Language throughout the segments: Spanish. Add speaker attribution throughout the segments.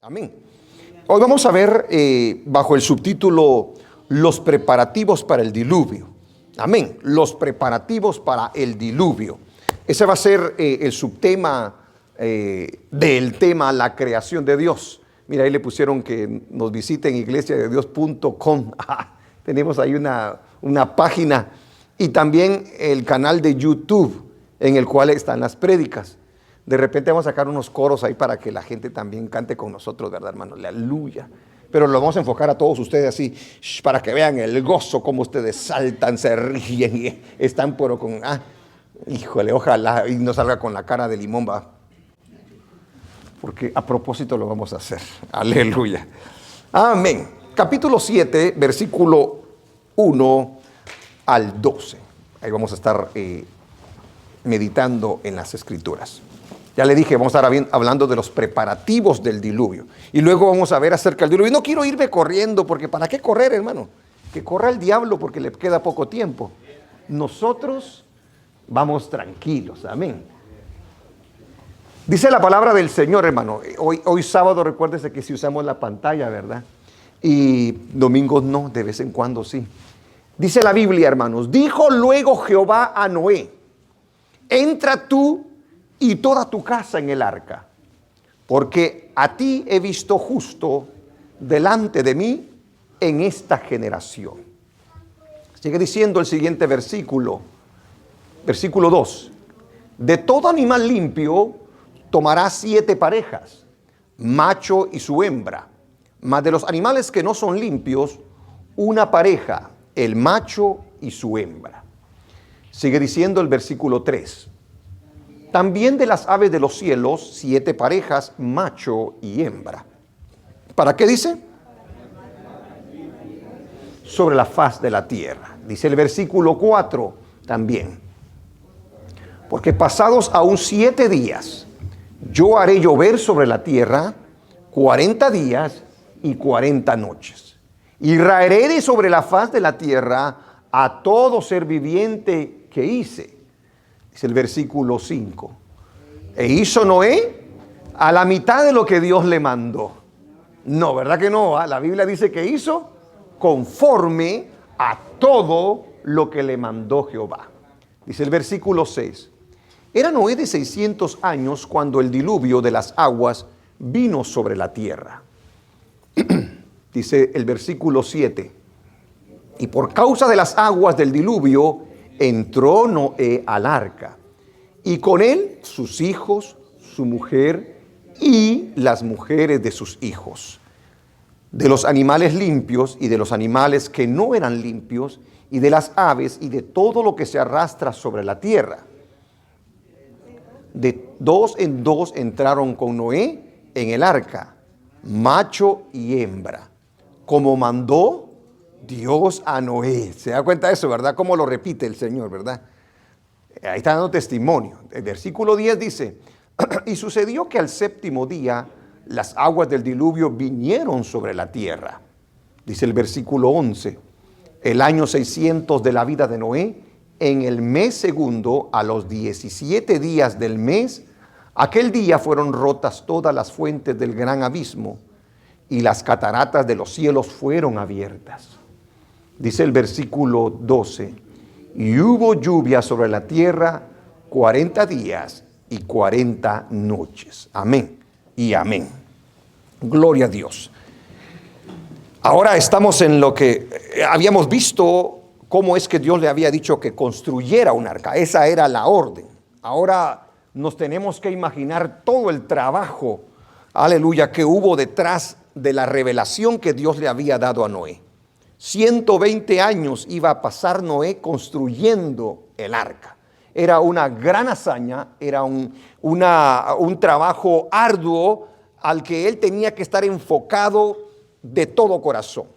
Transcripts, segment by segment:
Speaker 1: Amén. Hoy vamos a ver bajo el subtítulo Los preparativos para el diluvio. Amén. Los preparativos para el diluvio. Ese va a ser el subtema del tema La creación de Dios. Mira, ahí le pusieron que nos visiten iglesiadedios.com. Tenemos ahí una página y también el canal de YouTube en el cual están las prédicas. De repente vamos a sacar unos coros ahí para que la gente también cante con nosotros, ¿verdad, hermano? Aleluya. Pero lo vamos a enfocar a todos ustedes así, para que vean el gozo, cómo ustedes saltan, se ríen y están pero con, híjole, ojalá y no salga con la cara de limón, va. Porque a propósito lo vamos a hacer. Aleluya. Amén. Capítulo 7, versículo 1 al 12. Ahí vamos a estar meditando en las Escrituras. Ya le dije, vamos a estar hablando de los preparativos del diluvio. Y luego vamos a ver acerca del diluvio. Y no quiero irme corriendo, porque ¿para qué correr, hermano? Que corra el diablo porque le queda poco tiempo. Nosotros vamos tranquilos, amén. Dice la palabra del Señor, hermano. Hoy sábado, recuérdese que si usamos la pantalla, ¿verdad? Y domingos no, de vez en cuando sí. Dice la Biblia, hermanos, dijo luego Jehová a Noé, entra tú y toda tu casa en el arca, porque a ti he visto justo delante de mí en esta generación. Sigue diciendo el siguiente versículo, versículo 2. De todo animal limpio tomarás 7 parejas, macho y su hembra, mas de los animales que no son limpios, una pareja, el macho y su hembra. Sigue diciendo el versículo 3. También de las aves de los cielos, 7 parejas, macho y hembra. ¿Para qué dice? Sobre la faz de la tierra. Dice el versículo 4 también. Porque pasados aún 7 días, yo haré llover sobre la tierra 40 días y 40 noches. Y raeré de sobre la faz de la tierra a todo ser viviente que hice. Es el versículo 5. E hizo Noé a la mitad de lo que Dios le mandó. No, ¿verdad que no? La Biblia dice que hizo conforme a todo lo que le mandó Jehová. Dice el versículo 6. Era Noé de 600 años cuando el diluvio de las aguas vino sobre la tierra. Dice el versículo 7. Y por causa de las aguas del diluvio, entró Noé al arca, y con él sus hijos, su mujer y las mujeres de sus hijos, de los animales limpios y de los animales que no eran limpios, y de las aves y de todo lo que se arrastra sobre la tierra. De 2 en 2 entraron con Noé en el arca, macho y hembra, como mandó Dios a Noé. Se da cuenta de eso, ¿verdad? Cómo lo repite el Señor, ¿verdad? Ahí está dando testimonio. El versículo 10 dice, y sucedió que al 7º día las aguas del diluvio vinieron sobre la tierra. Dice el versículo 11, el año 600 de la vida de Noé, en el mes segundo, a los 17 días del mes, aquel día fueron rotas todas las fuentes del gran abismo, y las cataratas de los cielos fueron abiertas. Dice el versículo 12, y hubo lluvia sobre la tierra 40 días y 40 noches. Amén y amén. Gloria a Dios. Ahora estamos en lo que habíamos visto, cómo es que Dios le había dicho que construyera un arca. Esa era la orden. Ahora nos tenemos que imaginar todo el trabajo, aleluya, que hubo detrás de la revelación que Dios le había dado a Noé. 120 años iba a pasar Noé construyendo el arca. Era una gran hazaña, era un trabajo arduo al que él tenía que estar enfocado de todo corazón.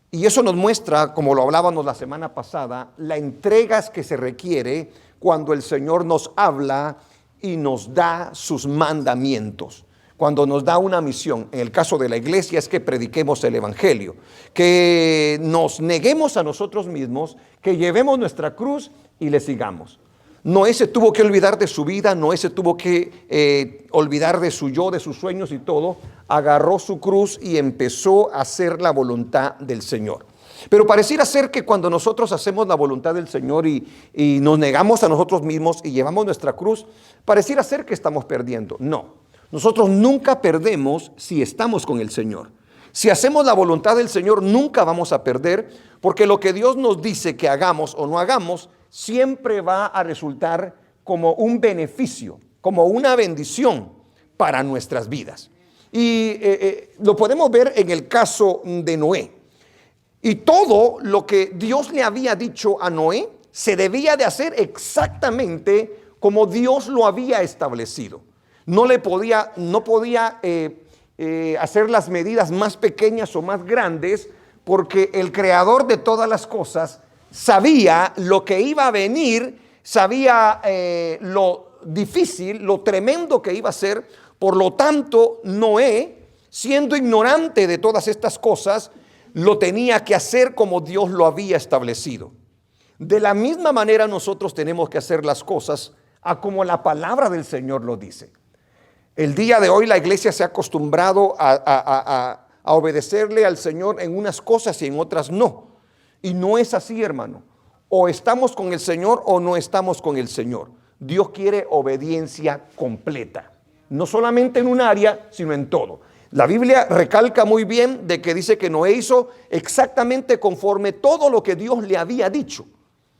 Speaker 1: Y eso nos muestra, como lo hablábamos la semana pasada, la entrega que se requiere cuando el Señor nos habla y nos da sus mandamientos. Cuando nos da una misión, en el caso de la iglesia es que prediquemos el evangelio, que nos neguemos a nosotros mismos, que llevemos nuestra cruz y le sigamos. Noé se tuvo que olvidar de su vida, Noé se tuvo que olvidar de su yo, de sus sueños y todo. Agarró su cruz y empezó a hacer la voluntad del Señor. Pero pareciera ser que cuando nosotros hacemos la voluntad del Señor y nos negamos a nosotros mismos y llevamos nuestra cruz, pareciera ser que estamos perdiendo. No, nosotros nunca perdemos si estamos con el Señor. Si hacemos la voluntad del Señor, nunca vamos a perder, porque lo que Dios nos dice que hagamos o no hagamos, siempre va a resultar como un beneficio, como una bendición para nuestras vidas. Y lo podemos ver en el caso de Noé. Y todo lo que Dios le había dicho a Noé se debía de hacer exactamente como Dios lo había establecido. No podía hacer las medidas más pequeñas o más grandes, porque el creador de todas las cosas sabía lo que iba a venir, sabía lo difícil, lo tremendo que iba a ser. Por lo tanto, Noé, siendo ignorante de todas estas cosas, lo tenía que hacer como Dios lo había establecido. De la misma manera nosotros tenemos que hacer las cosas a como la palabra del Señor lo dice. El día de hoy la iglesia se ha acostumbrado a obedecerle al Señor en unas cosas y en otras no. Y no es así, hermano. O estamos con el Señor o no estamos con el Señor. Dios quiere obediencia completa. No solamente en un área, sino en todo. La Biblia recalca muy bien de que dice que Noé hizo exactamente conforme todo lo que Dios le había dicho.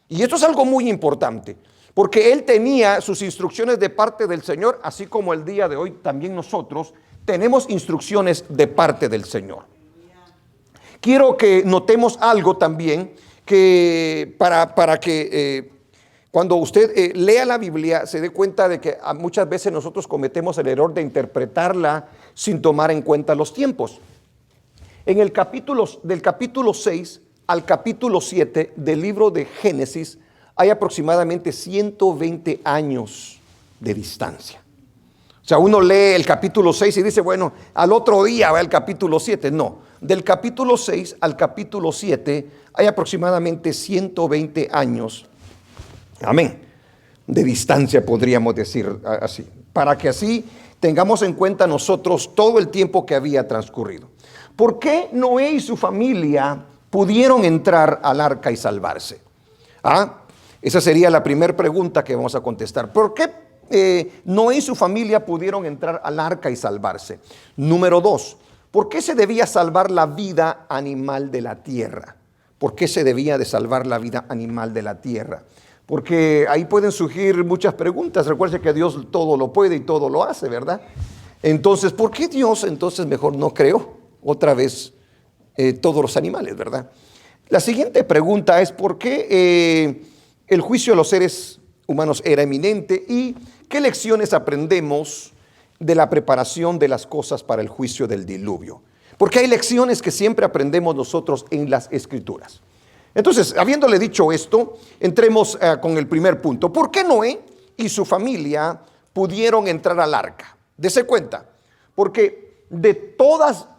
Speaker 1: Y esto es algo muy importante, porque él tenía sus instrucciones de parte del Señor, así como el día de hoy también nosotros tenemos instrucciones de parte del Señor. Quiero que notemos algo también, que para que cuando usted lea la Biblia se dé cuenta de que muchas veces nosotros cometemos el error de interpretarla sin tomar en cuenta los tiempos. En el del capítulo 6 al capítulo 7 del libro de Génesis hay aproximadamente 120 años de distancia. O sea, uno lee el capítulo 6 y dice, bueno, al otro día va el capítulo 7. No, del capítulo 6 al capítulo 7 hay aproximadamente 120 años, amén, de distancia, podríamos decir así, para que así tengamos en cuenta nosotros todo el tiempo que había transcurrido. ¿Por qué Noé y su familia pudieron entrar al arca y salvarse? Esa sería la primera pregunta que vamos a contestar. ¿Por qué Noé y su familia pudieron entrar al arca y salvarse? Número 2, ¿por qué se debía salvar la vida animal de la tierra? ¿Por qué se debía de salvar la vida animal de la tierra? Porque ahí pueden surgir muchas preguntas. Recuerde que Dios todo lo puede y todo lo hace, ¿verdad? Entonces, ¿por qué Dios entonces mejor no creó otra vez todos los animales, verdad? La siguiente pregunta es ¿por qué el juicio de los seres humanos era eminente y qué lecciones aprendemos de la preparación de las cosas para el juicio del diluvio? Porque hay lecciones que siempre aprendemos nosotros en las Escrituras. Entonces, habiéndole dicho esto, entremos con el primer punto. ¿Por qué Noé y su familia pudieron entrar al arca? Dese cuenta, porque de todas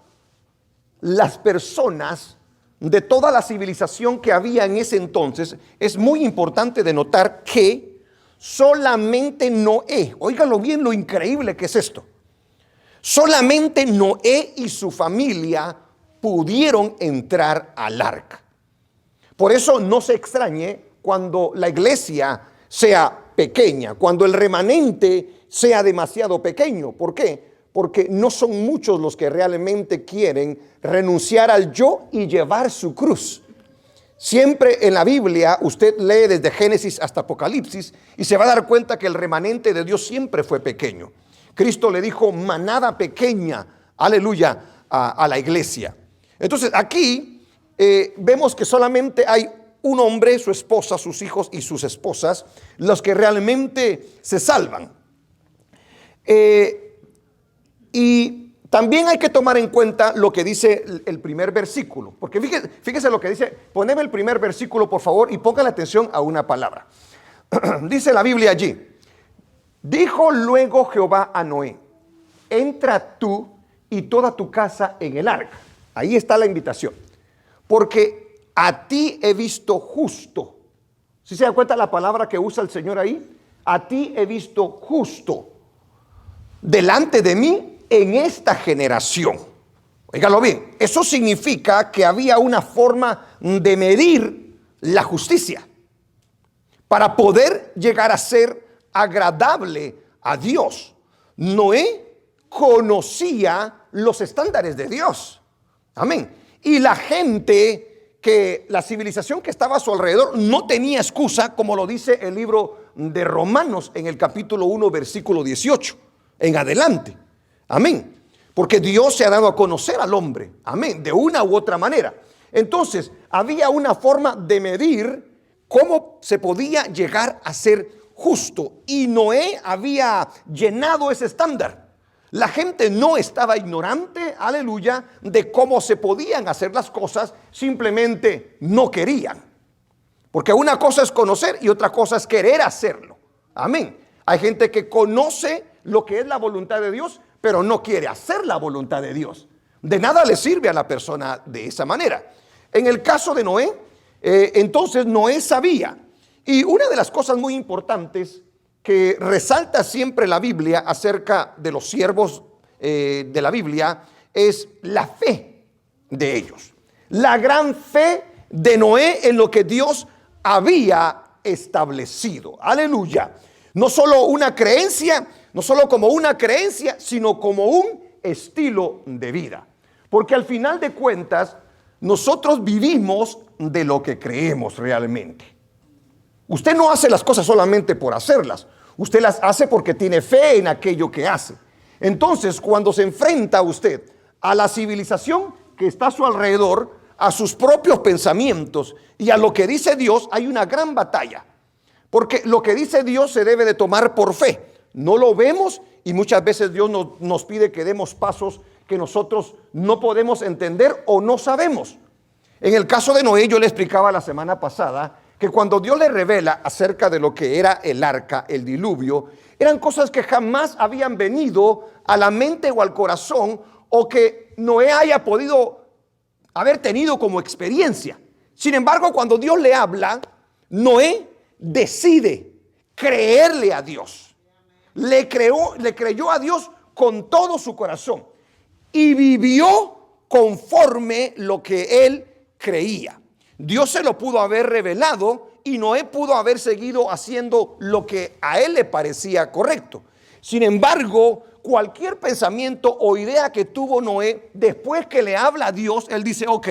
Speaker 1: las personas, de toda la civilización que había en ese entonces, es muy importante de notar que solamente Noé, óigalo bien lo increíble que es esto, solamente Noé y su familia pudieron entrar al arca. Por eso no se extrañe cuando la iglesia sea pequeña, cuando el remanente sea demasiado pequeño. ¿Por qué? Porque no son muchos los que realmente quieren renunciar al yo y llevar su cruz. Siempre en la Biblia usted lee desde Génesis hasta Apocalipsis y se va a dar cuenta que el remanente de Dios siempre fue pequeño. Cristo le dijo manada pequeña, aleluya, a la iglesia. Entonces aquí vemos que solamente hay un hombre, su esposa, sus hijos y sus esposas, los que realmente se salvan. Y también hay que tomar en cuenta lo que dice el primer versículo, porque fíjese lo que dice. Poneme el primer versículo, por favor, y pongan atención a una palabra. Dice la Biblia allí: dijo luego Jehová a Noé, entra tú y toda tu casa en el arca. Ahí está la invitación. Porque a ti he visto justo. ¿Sí se dan cuenta la palabra que usa el Señor ahí? a ti he visto justo delante de mí en esta generación. Óigalo bien, eso significa que había una forma de medir la justicia para poder llegar a ser agradable a Dios. Noé conocía los estándares de Dios. Amén. Y la gente, que la civilización que estaba a su alrededor no tenía excusa, como lo dice el libro de Romanos en el capítulo 1, versículo 18 en adelante. Amén. Porque Dios se ha dado a conocer al hombre. Amén. De una u otra manera. Entonces, había una forma de medir cómo se podía llegar a ser justo. Y Noé había llenado ese estándar. La gente no estaba ignorante, aleluya, de cómo se podían hacer las cosas, simplemente no querían. Porque una cosa es conocer y otra cosa es querer hacerlo. Amén. Hay gente que conoce lo que es la voluntad de Dios, pero no quiere hacer la voluntad de Dios. De nada le sirve a la persona de esa manera. En el caso de Noé, entonces Noé sabía. Y una de las cosas muy importantes que resalta siempre la Biblia acerca de los siervos de la Biblia es la fe de ellos. La gran fe de Noé en lo que Dios había establecido. Aleluya. No solo una creencia, no solo como una creencia, sino como un estilo de vida. Porque al final de cuentas, nosotros vivimos de lo que creemos realmente. Usted no hace las cosas solamente por hacerlas. Usted las hace porque tiene fe en aquello que hace. Entonces, cuando se enfrenta usted a la civilización que está a su alrededor, a sus propios pensamientos y a lo que dice Dios, hay una gran batalla. Porque lo que dice Dios se debe de tomar por fe. No lo vemos y muchas veces Dios nos pide que demos pasos que nosotros no podemos entender o no sabemos. En el caso de Noé, yo le explicaba la semana pasada que cuando Dios le revela acerca de lo que era el arca, el diluvio, eran cosas que jamás habían venido a la mente o al corazón, o que Noé haya podido haber tenido como experiencia. Sin embargo, cuando Dios le habla, Noé decide creerle a Dios. Le creyó a Dios con todo su corazón y vivió conforme lo que él creía. Dios se lo pudo haber revelado y Noé pudo haber seguido haciendo lo que a él le parecía correcto. Sin embargo, cualquier pensamiento o idea que tuvo Noé, después que le habla a Dios, él dice, ok,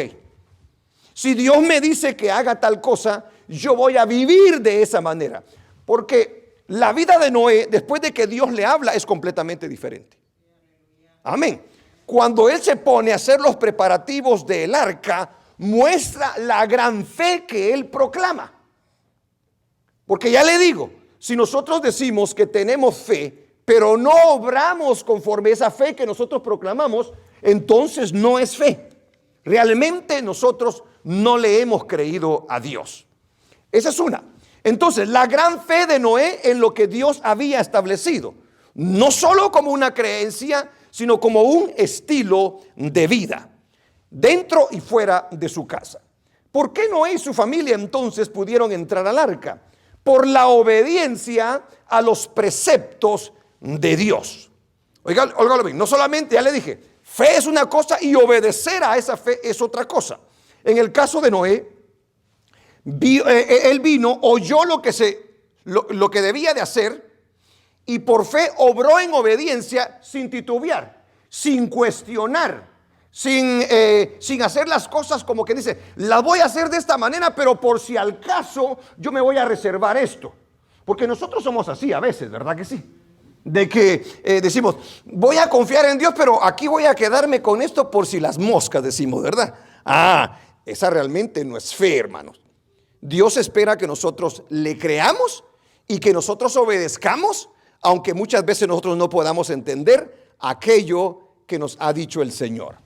Speaker 1: si Dios me dice que haga tal cosa, yo voy a vivir de esa manera. Porque la vida de Noé, después de que Dios le habla, es completamente diferente. Amén. Cuando él se pone a hacer los preparativos del arca, muestra la gran fe que él proclama. Porque ya le digo, si nosotros decimos que tenemos fe, pero no obramos conforme esa fe que nosotros proclamamos, entonces no es fe. Realmente nosotros no le hemos creído a Dios. Esa es una. Entonces, la gran fe de Noé en lo que Dios había establecido, no solo como una creencia, sino como un estilo de vida, dentro y fuera de su casa. ¿Por qué Noé y su familia entonces pudieron entrar al arca? Por la obediencia a los preceptos de Dios. Óigalo bien, no solamente, ya le dije, fe es una cosa y obedecer a esa fe es otra cosa. En el caso de Noé, él vino, oyó lo que debía de hacer y por fe obró en obediencia sin titubear, sin cuestionar, sin hacer las cosas como que dice, las voy a hacer de esta manera, pero por si al caso yo me voy a reservar esto. Porque nosotros somos así a veces, ¿verdad que sí? De que decimos, voy a confiar en Dios, pero aquí voy a quedarme con esto por si las moscas, decimos, ¿verdad? Esa realmente no es fe, hermanos. Dios espera que nosotros le creamos y que nosotros obedezcamos, aunque muchas veces nosotros no podamos entender aquello que nos ha dicho el Señor.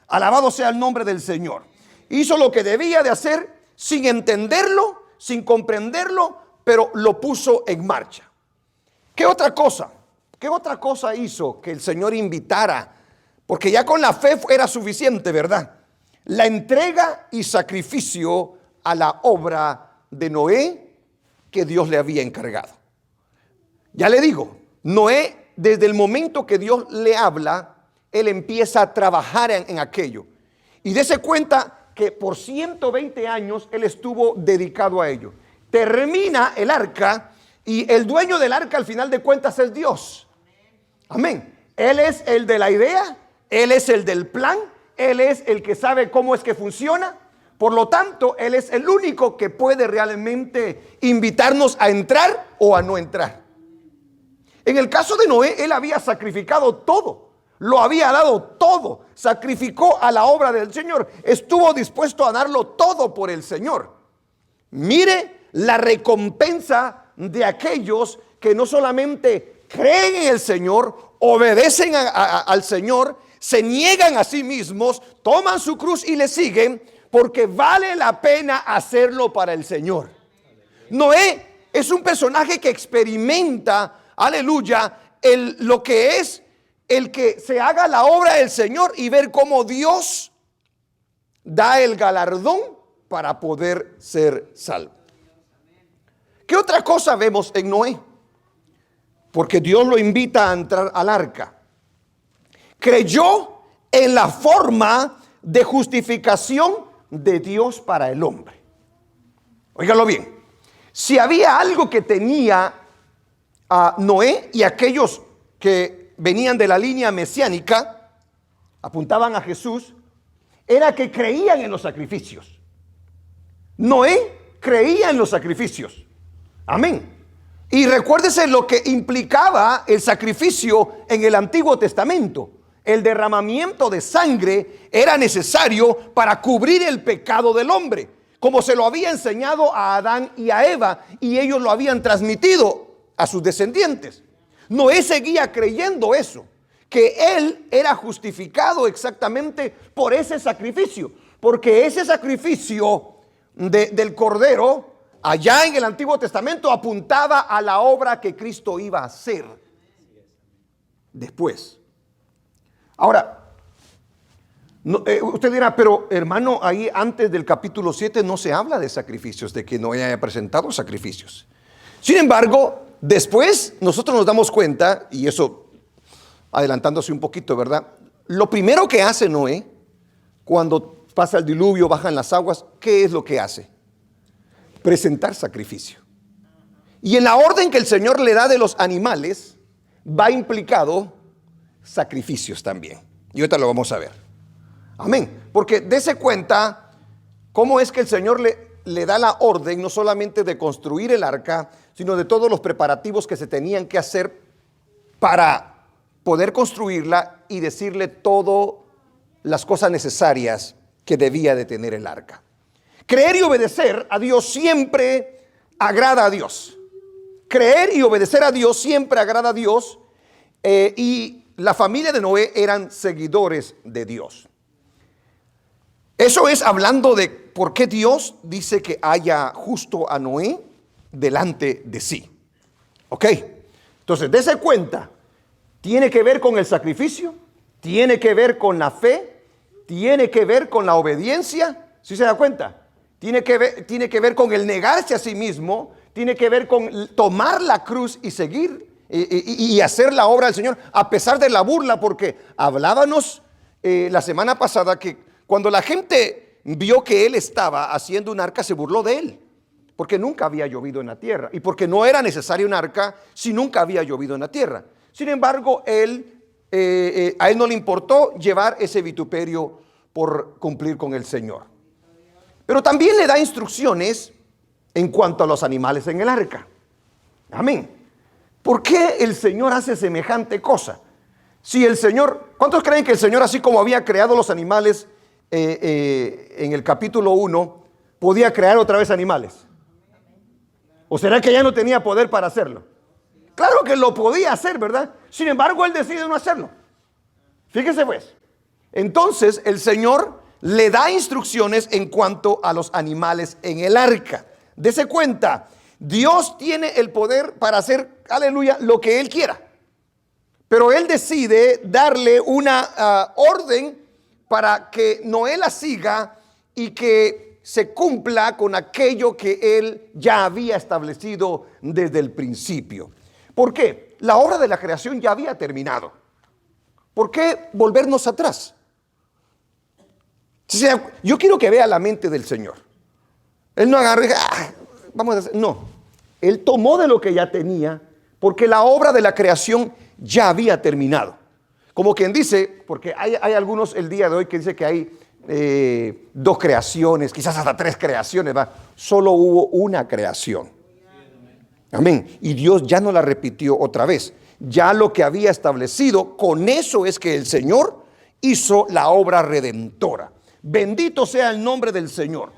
Speaker 1: Alabado sea el nombre del Señor. Hizo lo que debía de hacer sin entenderlo, sin comprenderlo, pero lo puso en marcha. ¿Qué otra cosa? ¿Qué otra cosa hizo que el Señor invitara? Porque ya con la fe era suficiente, ¿verdad? La entrega y sacrificio a la obra de Noé que Dios le había encargado. Ya le digo, Noé, desde el momento que Dios le habla, él empieza a trabajar en aquello. Y dése cuenta que por 120 años él estuvo dedicado a ello. Termina el arca y el dueño del arca al final de cuentas es Dios. Amén. Él es el de la idea, él es el del plan, él es el que sabe cómo es que funciona. Por lo tanto, él es el único que puede realmente invitarnos a entrar o a no entrar. En el caso de Noé, él había sacrificado todo, lo había dado todo, sacrificó a la obra del Señor, estuvo dispuesto a darlo todo por el Señor. Mire la recompensa de aquellos que no solamente creen en el Señor, obedecen al Señor, se niegan a sí mismos, toman su cruz y le siguen, porque vale la pena hacerlo para el Señor. Noé es un personaje que experimenta, aleluya, lo que es el que se haga la obra del Señor y ver cómo Dios da el galardón para poder ser salvo. ¿Qué otra cosa vemos en Noé? Porque Dios lo invita a entrar al arca. Creyó en la forma de justificación de Dios para el hombre. Óigalo bien. Si había algo que tenía a Noé y aquellos que venían de la línea mesiánica, apuntaban a Jesús, era que creían en los sacrificios. Noé creía en los sacrificios. Amén. Y recuérdese lo que implicaba el sacrificio en el Antiguo Testamento. El derramamiento de sangre era necesario para cubrir el pecado del hombre, como se lo había enseñado a Adán y a Eva, y ellos lo habían transmitido a sus descendientes. Noé seguía creyendo eso, que él era justificado exactamente por ese sacrificio, porque ese sacrificio del cordero allá en el Antiguo Testamento apuntaba a la obra que Cristo iba a hacer después. Ahora, usted dirá, pero hermano, ahí antes del capítulo 7 no se habla de sacrificios, de que no haya presentado sacrificios. Sin embargo, después nosotros nos damos cuenta, y eso adelantándose un poquito, ¿verdad? Lo primero que hace Noé, cuando pasa el diluvio, bajan las aguas, ¿qué es lo que hace? Presentar sacrificio. Y en la orden que el Señor le da de los animales, va implicado sacrificios también. Y ahorita lo vamos a ver. Amén. Porque dése cuenta cómo es que el Señor le da la orden no solamente de construir el arca, sino de todos los preparativos que se tenían que hacer para poder construirla y decirle todas las cosas necesarias que debía de tener el arca. Creer y obedecer a Dios siempre agrada a Dios. Creer y obedecer a Dios siempre agrada a Dios. Y la familia de Noé eran seguidores de Dios. Eso es hablando de por qué Dios dice que haya justo a Noé delante de sí. Ok, entonces dése cuenta, tiene que ver con el sacrificio, tiene que ver con la fe, tiene que ver con la obediencia. ¿Sí se da cuenta? Tiene que ver con el negarse a sí mismo, tiene que ver con tomar la cruz y seguir y hacer la obra del Señor a pesar de la burla, porque hablábamos la semana pasada que cuando la gente vio que él estaba haciendo un arca, se burló de él, porque nunca había llovido en la tierra y porque no era necesario un arca si nunca había llovido en la tierra. Sin embargo, a él no le importó llevar ese vituperio por cumplir con el Señor. Pero también le da instrucciones en cuanto a los animales en el arca. Amén. ¿Por qué el Señor hace semejante cosa? Si el Señor, ¿cuántos creen que el Señor, así como había creado los animales en el capítulo 1, podía crear otra vez animales? ¿O será que ya no tenía poder para hacerlo? Claro que lo podía hacer, ¿verdad? Sin embargo, él decide no hacerlo. Fíjese pues. Entonces, el Señor le da instrucciones en cuanto a los animales en el arca. Dese cuenta, Dios tiene el poder para hacer, aleluya, lo que Él quiera. Pero Él decide darle una orden para que Noé la siga y que se cumpla con aquello que Él ya había establecido desde el principio. ¿Por qué? La obra de la creación ya había terminado. ¿Por qué volvernos atrás? O sea, yo quiero que vea la mente del Señor. Él no agarró y dijo, vamos a hacer. No, Él tomó de lo que ya tenía, porque la obra de la creación ya había terminado. Como quien dice, porque hay algunos el día de hoy que dice que hay 2 creaciones, quizás hasta 3 creaciones, ¿va? Solo hubo una creación. Amén. Y Dios ya no la repitió otra vez. Ya lo que había establecido, con eso es que el Señor hizo la obra redentora. Bendito sea el nombre del Señor.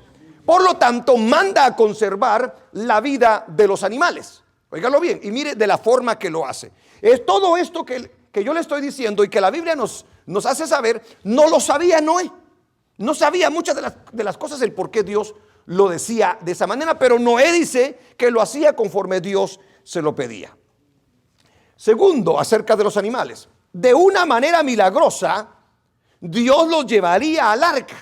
Speaker 1: Por lo tanto, manda a conservar la vida de los animales. Óigalo bien y mire de la forma que lo hace. Es todo esto que yo le estoy diciendo y que la Biblia nos hace saber, no lo sabía Noé. No sabía muchas de las cosas, el por qué Dios lo decía de esa manera, pero Noé dice que lo hacía conforme Dios se lo pedía. Segundo, acerca de los animales. De una manera milagrosa, Dios los llevaría al arca.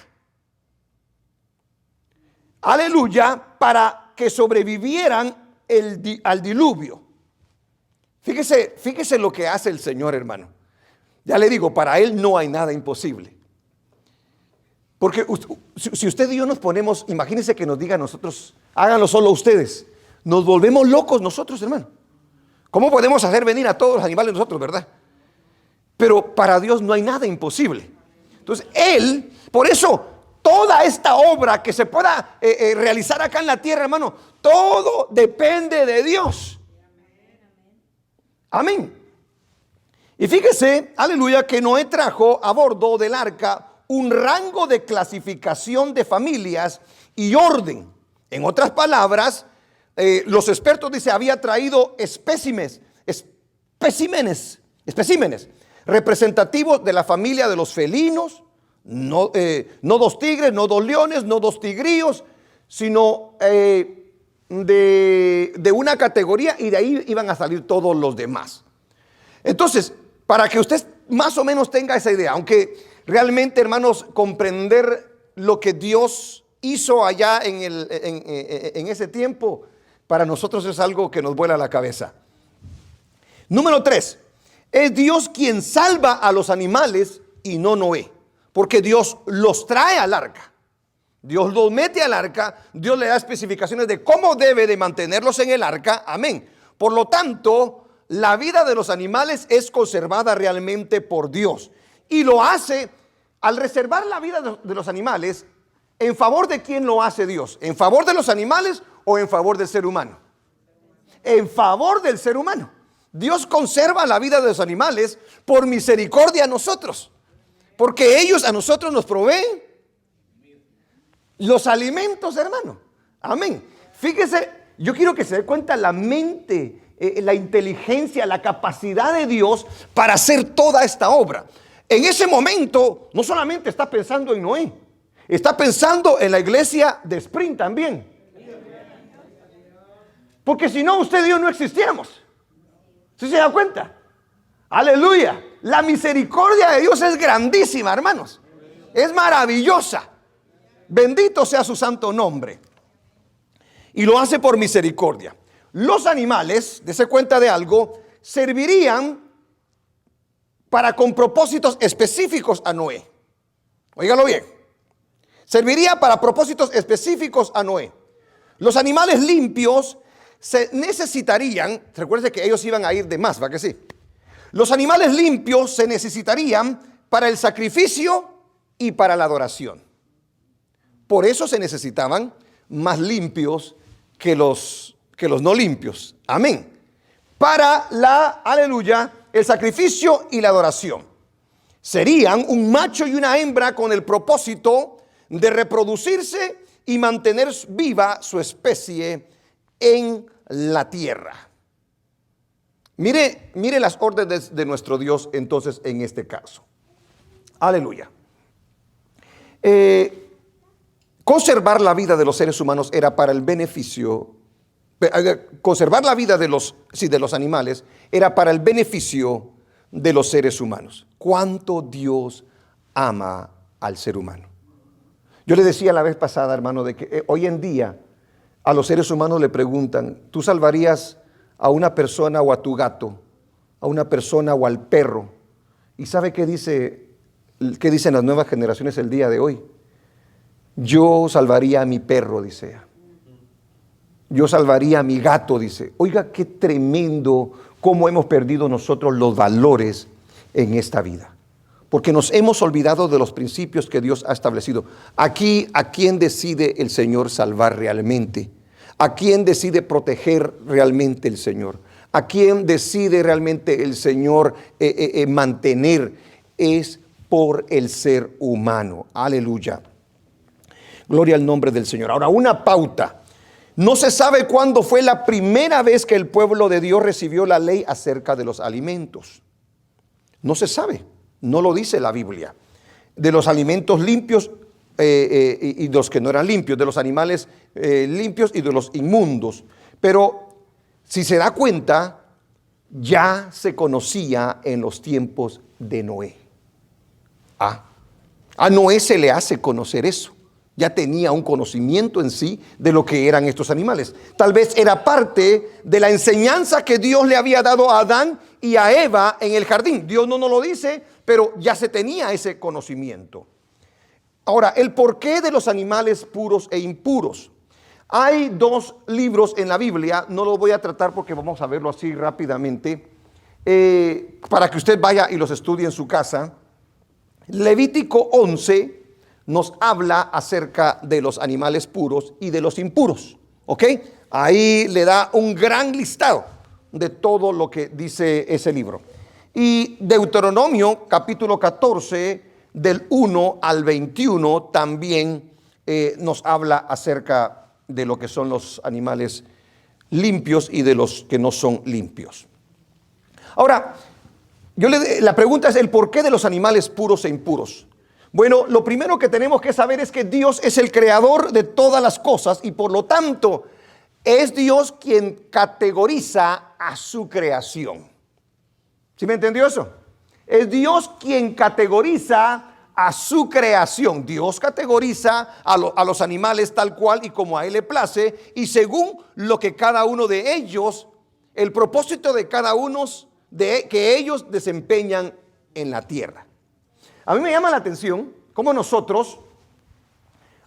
Speaker 1: Aleluya, para que sobrevivieran al diluvio. Fíjese lo que hace el Señor, hermano. Ya le digo, para Él no hay nada imposible. Porque si usted y yo nos ponemos, imagínense que nos diga a nosotros, háganlo solo ustedes. Nos volvemos locos nosotros, hermano. ¿Cómo podemos hacer venir a todos los animales nosotros, verdad? Pero para Dios no hay nada imposible. Entonces, Él, por eso, toda esta obra que se pueda realizar acá en la tierra, hermano, todo depende de Dios. Amén. Y fíjese, aleluya, que Noé trajo a bordo del arca un rango de clasificación de familias y orden. En otras palabras, los expertos dicen, había traído especímenes representativos de la familia de los felinos, no 2 tigres, no 2 leones, no 2 tigrillos, sino de una categoría, y de ahí iban a salir todos los demás. Entonces, para que usted más o menos tenga esa idea, aunque realmente, hermanos, comprender lo que Dios hizo allá en ese tiempo, para nosotros es algo que nos vuela la cabeza. Número 3, es Dios quien salva a los animales y no Noé, porque Dios los trae al arca. Dios los mete al arca, Dios le da especificaciones de cómo debe de mantenerlos en el arca, amén. Por lo tanto, la vida de los animales es conservada realmente por Dios. Y lo hace, al reservar la vida de los animales, ¿en favor de quién lo hace Dios? ¿En favor de los animales o en favor del ser humano? En favor del ser humano. Dios conserva la vida de los animales por misericordia a nosotros, porque ellos a nosotros nos proveen los alimentos, hermano. Amén. Fíjese, yo quiero que se dé cuenta la mente, la inteligencia, la capacidad de Dios para hacer toda esta obra. En ese momento no solamente está pensando en Noé, está pensando en la iglesia de Spring también. Porque si no, usted y yo no existiéramos. ¿Sí se da cuenta? Aleluya. La misericordia de Dios es grandísima, hermanos. Es maravillosa. Bendito sea su santo nombre. Y lo hace por misericordia. Los animales, dése cuenta de algo, servirían con propósitos específicos a Noé. Óigalo bien. Serviría para propósitos específicos a Noé. Los animales limpios se necesitarían, recuerde que ellos iban a ir de más, ¿va que sí? Los animales limpios se necesitarían para el sacrificio y para la adoración. Por eso se necesitaban más limpios que los no limpios. Amén. Para aleluya, el sacrificio y la adoración. Serían un macho y una hembra con el propósito de reproducirse y mantener viva su especie en la tierra. Mire las órdenes de nuestro Dios entonces en este caso. Aleluya. Conservar la vida de los seres humanos era para el beneficio. Conservar la vida de los animales era para el beneficio de los seres humanos. ¿Cuánto Dios ama al ser humano? Yo le decía la vez pasada, hermano, de que hoy en día a los seres humanos le preguntan, ¿tú salvarías a una persona o a tu gato, a una persona o al perro. ¿Y sabe qué dicen las nuevas generaciones el día de hoy? Yo salvaría a mi perro, dice ella. Yo salvaría a mi gato, dice. Oiga, qué tremendo cómo hemos perdido nosotros los valores en esta vida. Porque nos hemos olvidado de los principios que Dios ha establecido. Aquí, ¿a quién decide el Señor salvar realmente? ¿A quién decide proteger realmente el Señor? ¿A quién decide realmente el Señor mantener? Es por el ser humano. Aleluya. Gloria al nombre del Señor. Ahora, una pauta. No se sabe cuándo fue la primera vez que el pueblo de Dios recibió la ley acerca de los alimentos. No se sabe, no lo dice la Biblia. De los alimentos limpios y los que no eran limpios, de los animales limpios y de los inmundos. Pero si se da cuenta, ya se conocía en los tiempos de Noé. A Noé se le hace conocer eso. Ya tenía un conocimiento en sí de lo que eran estos animales. Tal vez era parte de la enseñanza que Dios le había dado a Adán y a Eva en el jardín. Dios no nos lo dice, pero ya se tenía ese conocimiento. Ahora, el porqué de los animales puros e impuros. Hay 2 libros en la Biblia, no lo voy a tratar porque vamos a verlo así rápidamente, para que usted vaya y los estudie en su casa. Levítico 11 nos habla acerca de los animales puros y de los impuros, ¿ok? Ahí le da un gran listado de todo lo que dice ese libro. Y Deuteronomio capítulo 14 del 1 al 21 también nos habla acerca de lo que son los animales limpios y de los que no son limpios. Ahora, la pregunta es el porqué de los animales puros e impuros. Bueno, lo primero que tenemos que saber es que Dios es el creador de todas las cosas y por lo tanto es Dios quien categoriza a su creación. ¿Sí me entendió eso? Es Dios quien categoriza a su creación. Dios categoriza a los animales tal cual y como a Él le place y según lo que cada uno de ellos, el propósito de cada uno que ellos desempeñan en la tierra. A mí me llama la atención cómo nosotros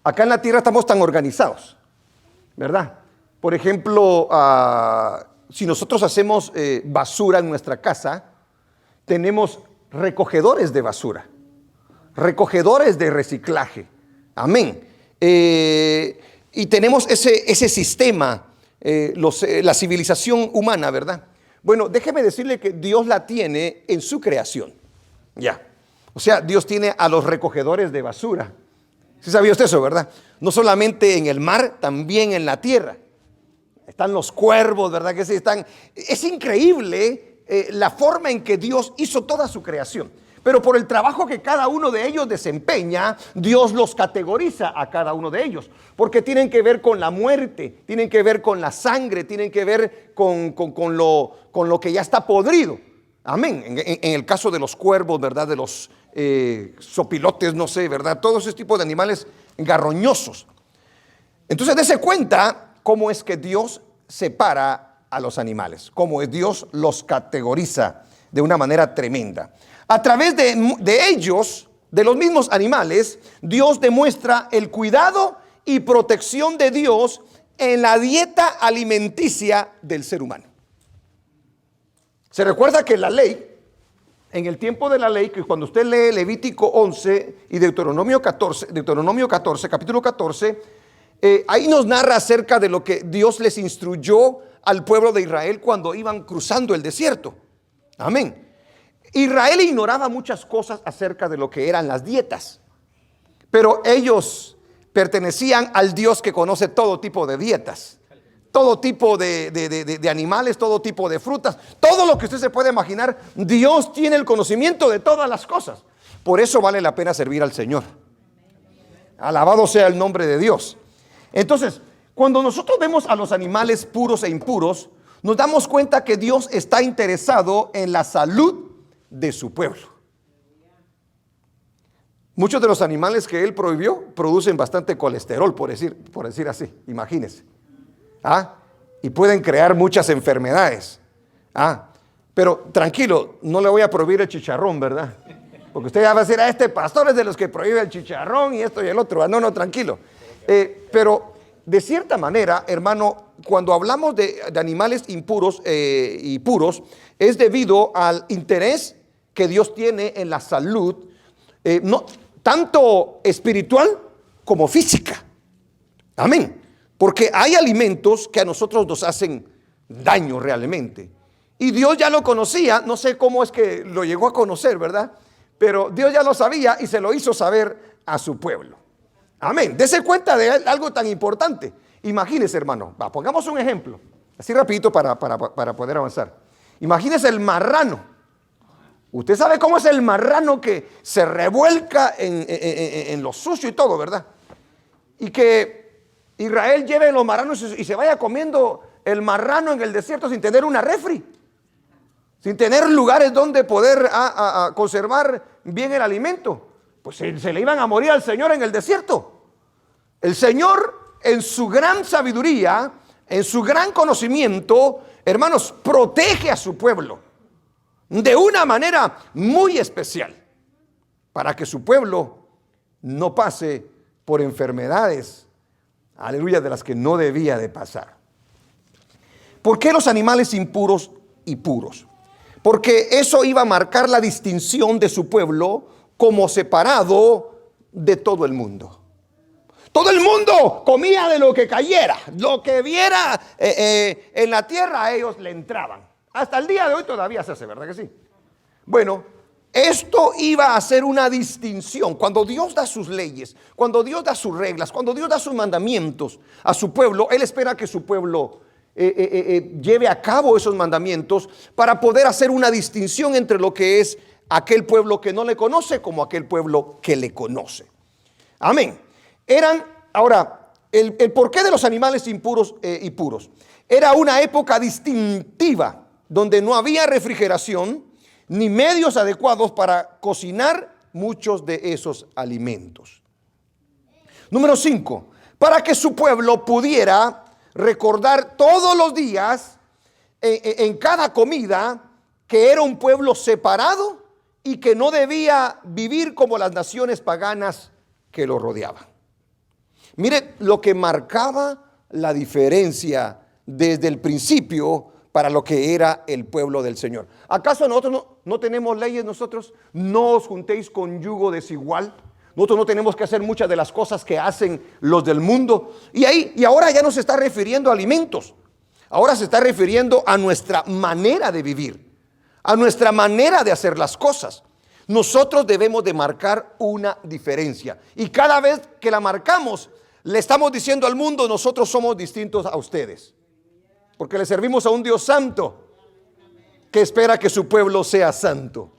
Speaker 1: acá en la tierra estamos tan organizados, ¿verdad? Por ejemplo, si nosotros hacemos basura en nuestra casa, tenemos recogedores de basura, recogedores de reciclaje. Amén. Y tenemos ese sistema, la civilización humana, ¿verdad? Bueno, déjeme decirle que Dios la tiene en su creación. Ya. O sea, Dios tiene a los recogedores de basura. ¿Sí sabía usted eso, verdad? No solamente en el mar, también en la tierra. Están los cuervos, ¿verdad? Que sí están. Es increíble la forma en que Dios hizo toda su creación. Pero por el trabajo que cada uno de ellos desempeña, Dios los categoriza a cada uno de ellos. Porque tienen que ver con la muerte, tienen que ver con la sangre, tienen que ver con lo que ya está podrido. Amén. En el caso de los cuervos, ¿verdad? De los sopilotes, no sé, ¿verdad? Todos ese tipo de animales garroñosos. Entonces, dése cuenta cómo es que Dios separa a los animales, cómo es Dios los categoriza de una manera tremenda. A través de ellos, de los mismos animales, Dios demuestra el cuidado y protección de Dios en la dieta alimenticia del ser humano. Se recuerda que la ley, en el tiempo de la ley, que cuando usted lee Levítico 11 y Deuteronomio 14, capítulo 14, ahí nos narra acerca de lo que Dios les instruyó al pueblo de Israel cuando iban cruzando el desierto. Amén. Israel ignoraba muchas cosas acerca de lo que eran las dietas, pero ellos pertenecían al Dios que conoce todo tipo de dietas. Todo tipo de animales, todo tipo de frutas, todo lo que usted se puede imaginar. Dios tiene el conocimiento de todas las cosas. Por eso vale la pena servir al Señor. Alabado sea el nombre de Dios. Entonces, cuando nosotros vemos a los animales puros e impuros, nos damos cuenta que Dios está interesado en la salud de su pueblo. Muchos de los animales que Él prohibió producen bastante colesterol, por decir así, imagínense. y pueden crear muchas enfermedades. Pero tranquilo, no le voy a prohibir el chicharrón, ¿verdad? Porque usted ya va a decir, este pastor es de los que prohíbe el chicharrón y esto y el otro. No, tranquilo. Pero de cierta manera, hermano, cuando hablamos de animales impuros y puros, es debido al interés que Dios tiene en la salud, no, tanto espiritual como física. Amén. Porque hay alimentos que a nosotros nos hacen daño realmente. Y Dios ya lo conocía, no sé cómo es que lo llegó a conocer, ¿verdad? Pero Dios ya lo sabía y se lo hizo saber a su pueblo. Amén. Dese cuenta de algo tan importante. Imagínese, hermano, pongamos un ejemplo, así rapidito para poder avanzar. Imagínese el marrano. Usted sabe cómo es el marrano que se revuelca en lo sucio y todo, ¿verdad? Y que Israel lleve los marranos y se vaya comiendo el marrano en el desierto sin tener una refri, sin tener lugares donde poder conservar bien el alimento. Pues se le iban a morir al Señor en el desierto. El Señor, en su gran sabiduría, en su gran conocimiento, hermanos, protege a su pueblo de una manera muy especial, para que su pueblo no pase por enfermedades, aleluya, de las que no debía de pasar. ¿Por qué los animales impuros y puros? Porque eso iba a marcar la distinción de su pueblo como separado de todo el mundo. Todo el mundo comía de lo que cayera, lo que viera en la tierra, a ellos le entraban. Hasta el día de hoy todavía se hace, ¿verdad que sí? Bueno, esto iba a ser una distinción. Cuando Dios da sus leyes, cuando Dios da sus reglas, cuando Dios da sus mandamientos a su pueblo, Él espera que su pueblo lleve a cabo esos mandamientos para poder hacer una distinción entre lo que es aquel pueblo que no le conoce como aquel pueblo que le conoce. Amén. Ahora, el porqué de los animales impuros y puros. Era una época distintiva donde no había refrigeración ni medios adecuados para cocinar muchos de esos alimentos. Número 5, para que su pueblo pudiera recordar todos los días en cada comida que era un pueblo separado y que no debía vivir como las naciones paganas que lo rodeaban. Mire lo que marcaba la diferencia desde el principio para lo que era el pueblo del Señor. ¿Acaso nosotros no tenemos leyes nosotros? No os juntéis con yugo desigual. Nosotros no tenemos que hacer muchas de las cosas que hacen los del mundo. Y ahora ya no se está refiriendo a alimentos. Ahora se está refiriendo a nuestra manera de vivir, a nuestra manera de hacer las cosas. Nosotros debemos de marcar una diferencia. Y cada vez que la marcamos, le estamos diciendo al mundo, nosotros somos distintos a ustedes. Porque le servimos a un Dios santo que espera que su pueblo sea santo.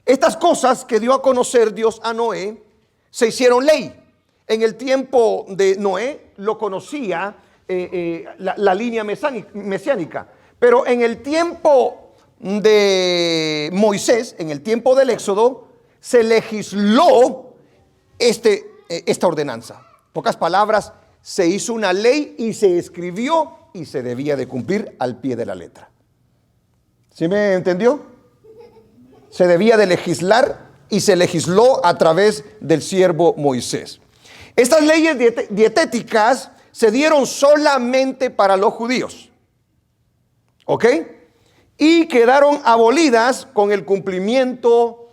Speaker 1: Estas cosas que dio a conocer Dios a Noé se hicieron ley. En el tiempo de Noé lo conocía la línea mesiánica. Pero en el tiempo de Moisés, en el tiempo del Éxodo, se legisló esta ordenanza. En pocas palabras, se hizo una ley y se escribió y se debía de cumplir al pie de la letra. ¿Sí me entendió? Se debía de legislar y se legisló a través del siervo Moisés. Estas leyes dietéticas se dieron solamente para los judíos. ¿Ok? Y quedaron abolidas con el cumplimiento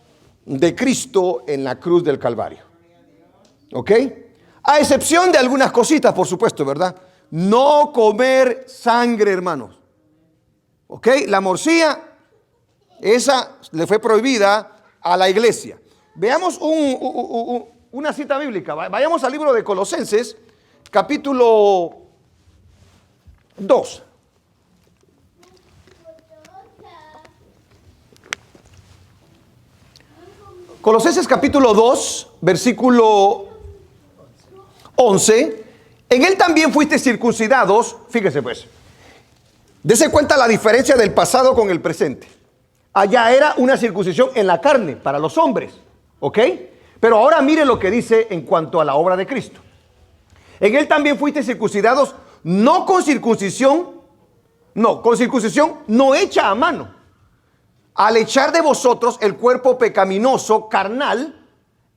Speaker 1: de Cristo en la cruz del Calvario. ¿Ok? A excepción de algunas cositas, por supuesto, ¿verdad? No comer sangre, hermanos. ¿Ok? La morcilla, esa le fue prohibida a la iglesia. Veamos una cita bíblica. Vayamos al libro de Colosenses, capítulo 2. Colosenses capítulo 2, versículo 11. En él también fuiste circuncidados. Fíjese pues. Dese cuenta la diferencia del pasado con el presente. Allá era una circuncisión en la carne para los hombres. ¿Ok? Pero ahora mire lo que dice en cuanto a la obra de Cristo. En él también fuiste circuncidados, no con circuncisión, con circuncisión no hecha a mano, al echar de vosotros el cuerpo pecaminoso carnal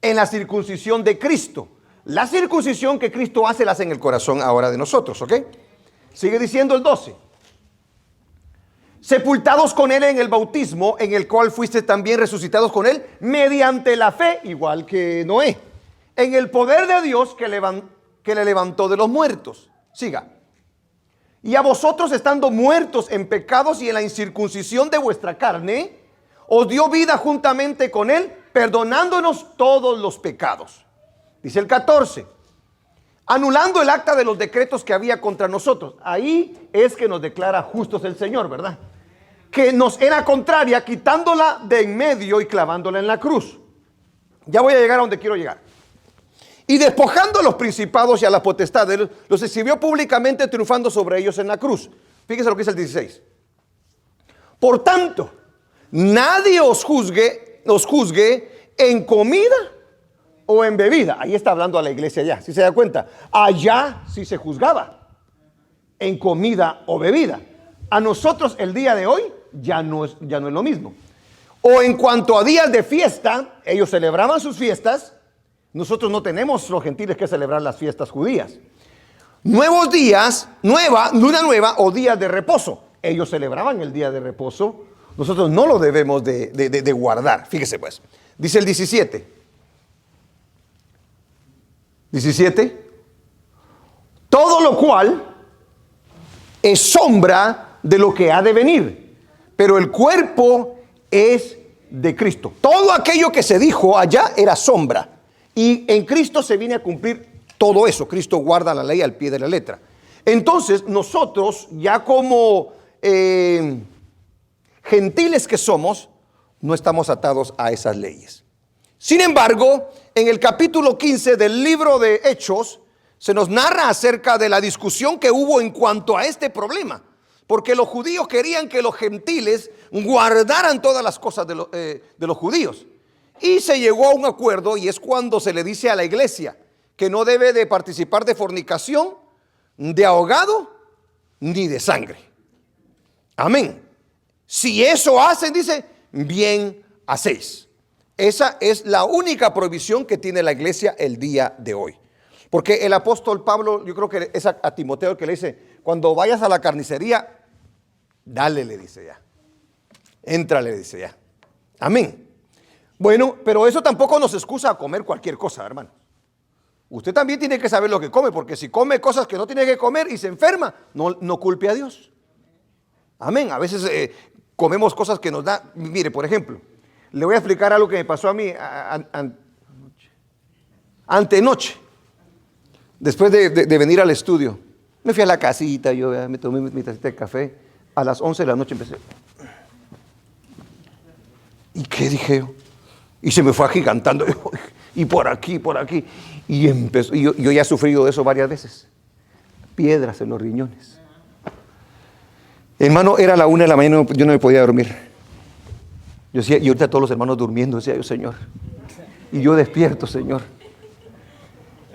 Speaker 1: en la circuncisión de Cristo. La circuncisión que Cristo hace la hace en el corazón ahora de nosotros, ¿ok? Sigue diciendo el 12. Sepultados con él en el bautismo, en el cual fuiste también resucitados con él, mediante la fe, igual que Noé, en el poder de Dios que le levantó de los muertos. Siga. Y a vosotros, estando muertos en pecados y en la incircuncisión de vuestra carne, os dio vida juntamente con él, perdonándonos todos los pecados. Dice el 14. Anulando el acta de los decretos que había contra nosotros. Ahí es que nos declara justos el Señor, ¿verdad? Que nos era contraria, quitándola de en medio y clavándola en la cruz. Ya voy a llegar a donde quiero llegar. Y despojando a los principados y a las potestades, los exhibió públicamente, triunfando sobre ellos en la cruz. Fíjense lo que dice el 16. Por tanto, nadie os juzgue en comida o en bebida. Ahí está hablando a la iglesia ya, si se da cuenta. Allá sí se juzgaba en comida o bebida. A nosotros el día de hoy ya no es lo mismo. O en cuanto a días de fiesta, ellos celebraban sus fiestas. Nosotros no tenemos los gentiles que celebrar las fiestas judías. Nuevos días, luna nueva o días de reposo. Ellos celebraban el día de reposo. Nosotros no lo debemos de guardar. Fíjese pues. Dice el 17. 17. Todo lo cual es sombra de lo que ha de venir, pero el cuerpo es de Cristo. Todo aquello que se dijo allá era sombra. Y en Cristo se viene a cumplir todo eso. Cristo guarda la ley al pie de la letra. Entonces nosotros ya como gentiles que somos, no estamos atados a esas leyes. Sin embargo, en el capítulo 15 del libro de Hechos, se nos narra acerca de la discusión que hubo en cuanto a este problema. Porque los judíos querían que los gentiles guardaran todas las cosas de los judíos. Y se llegó a un acuerdo, y es cuando se le dice a la iglesia que no debe de participar de fornicación, de ahogado, ni de sangre. Amén. Si eso hacen, dice, bien hacéis. Esa es la única prohibición que tiene la iglesia el día de hoy. Porque el apóstol Pablo, yo creo que es a Timoteo que le dice, cuando vayas a la carnicería, dale, le dice ya. Éntrale, le dice ya. Amén. Bueno, pero eso tampoco nos excusa a comer cualquier cosa, hermano. Usted también tiene que saber lo que come, porque si come cosas que no tiene que comer y se enferma, no culpe a Dios. Amén. A veces comemos cosas que nos da. Mire, por ejemplo, le voy a explicar algo que me pasó a mí antenoche. Después de venir al estudio, me fui a la casita, yo me tomé mi tacita de café. A las 11 de la noche empecé. ¿Y qué dije yo? Y se me fue agigantando. Y por aquí. Y empezó. Y yo ya he sufrido de eso varias veces. Piedras en los riñones. Hermano, era la 1 de la mañana, yo no me podía dormir. Yo decía, y ahorita todos los hermanos durmiendo, decía yo, Señor. Y yo despierto, Señor.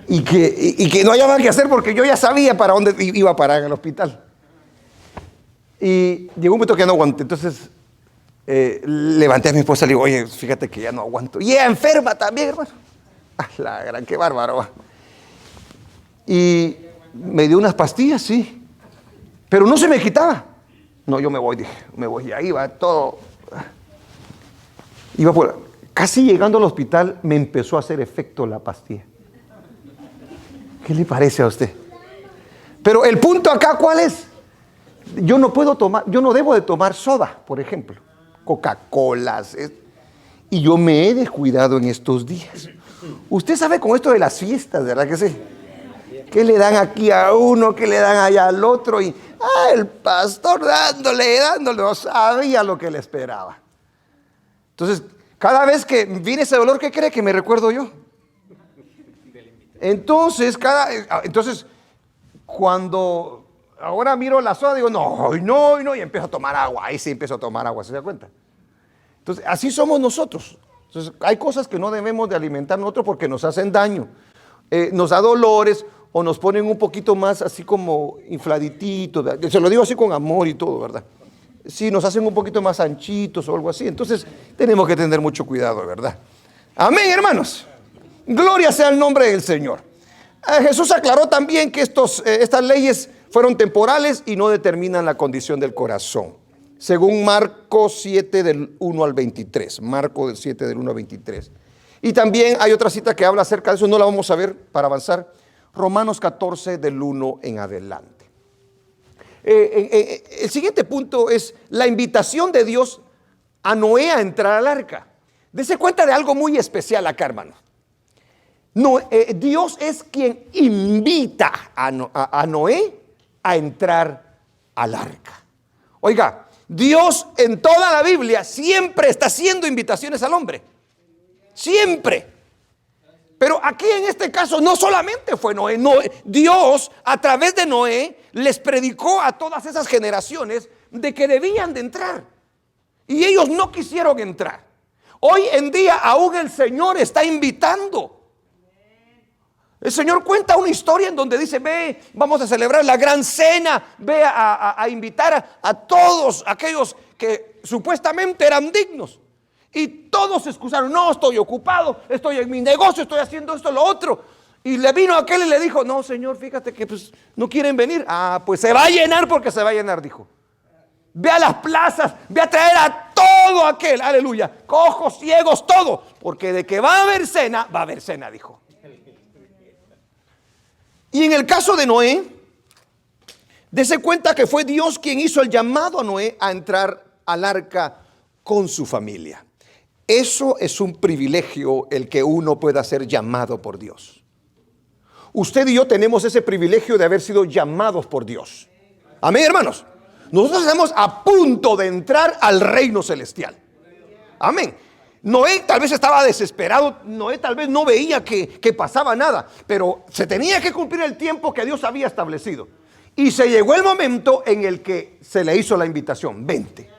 Speaker 1: Y que no haya nada que hacer porque yo ya sabía para dónde iba a parar en el hospital. Y llegó un momento que ya no aguanté. Entonces levanté a mi esposa y le digo, oye, fíjate que ya no aguanto. Y ella enferma también, hermano. La gran, qué bárbaro. Y me dio unas pastillas, sí. Pero no se me quitaba. No, yo me voy, dije, me voy. Y ahí va todo. Casi llegando al hospital me empezó a hacer efecto la pastilla. ¿Qué le parece a usted? Pero el punto acá, ¿cuál es? Yo no debo de tomar soda, por ejemplo, Coca-Colas. Y yo me he descuidado en estos días. Usted sabe con esto de las fiestas, ¿verdad que sí? Que le dan aquí a uno, que le dan allá al otro. Y el pastor dándole, no sabía lo que le esperaba. Entonces, cada vez que viene ese dolor, ¿qué cree que me recuerdo yo? Entonces, cuando ahora miro la soda, digo, no, y empiezo a tomar agua. Ahí sí empiezo a tomar agua, ¿se da cuenta? Entonces, así somos nosotros. Entonces, hay cosas que no debemos de alimentar nosotros porque nos hacen daño, nos da dolores, o nos ponen un poquito más así como infladititos, ¿verdad? Se lo digo así con amor y todo, ¿verdad? Sí, nos hacen un poquito más anchitos o algo así. Entonces tenemos que tener mucho cuidado, ¿verdad? Amén, hermanos. Gloria sea el nombre del Señor. Jesús aclaró también que estas leyes fueron temporales y no determinan la condición del corazón. Según Marcos 7 del 1 al 23. Marcos 7 del 1 al 23. Y también hay otra cita que habla acerca de eso, no la vamos a ver para avanzar. Romanos 14 del 1 en adelante. El siguiente punto es la invitación de Dios a Noé a entrar al arca. Dese cuenta de algo muy especial acá, hermano. Dios es quien invita a Noé a entrar al arca. Oiga, Dios en toda la Biblia siempre está haciendo invitaciones al hombre. Siempre. Pero aquí en este caso no solamente fue Noé. Dios a través de Noé les predicó a todas esas generaciones de que debían de entrar. Y ellos no quisieron entrar. Hoy en día aún el Señor está invitando. El Señor cuenta una historia en donde dice: ve, vamos a celebrar la gran cena, ve a invitar a todos aquellos que supuestamente eran dignos. Y todos se excusaron: no, estoy ocupado, estoy en mi negocio, estoy haciendo esto, lo otro. Y le vino aquel y le dijo: no, Señor, fíjate que pues no quieren venir. Ah, pues se va a llenar porque se va a llenar, dijo. Ve a las plazas, ve a traer a todo aquel, aleluya, cojos, ciegos, todo, porque de que va a haber cena, dijo. Y en el caso de Noé, dése cuenta que fue Dios quien hizo el llamado a Noé a entrar al arca con su familia. Eso es un privilegio, el que uno pueda ser llamado por Dios. Usted y yo tenemos ese privilegio de haber sido llamados por Dios. Amén, hermanos. Nosotros estamos a punto de entrar al reino celestial. Amén. Noé tal vez estaba desesperado, Noé tal vez no veía que pasaba nada, pero se tenía que cumplir el tiempo que Dios había establecido. Y se llegó el momento en el que se le hizo la invitación: vente.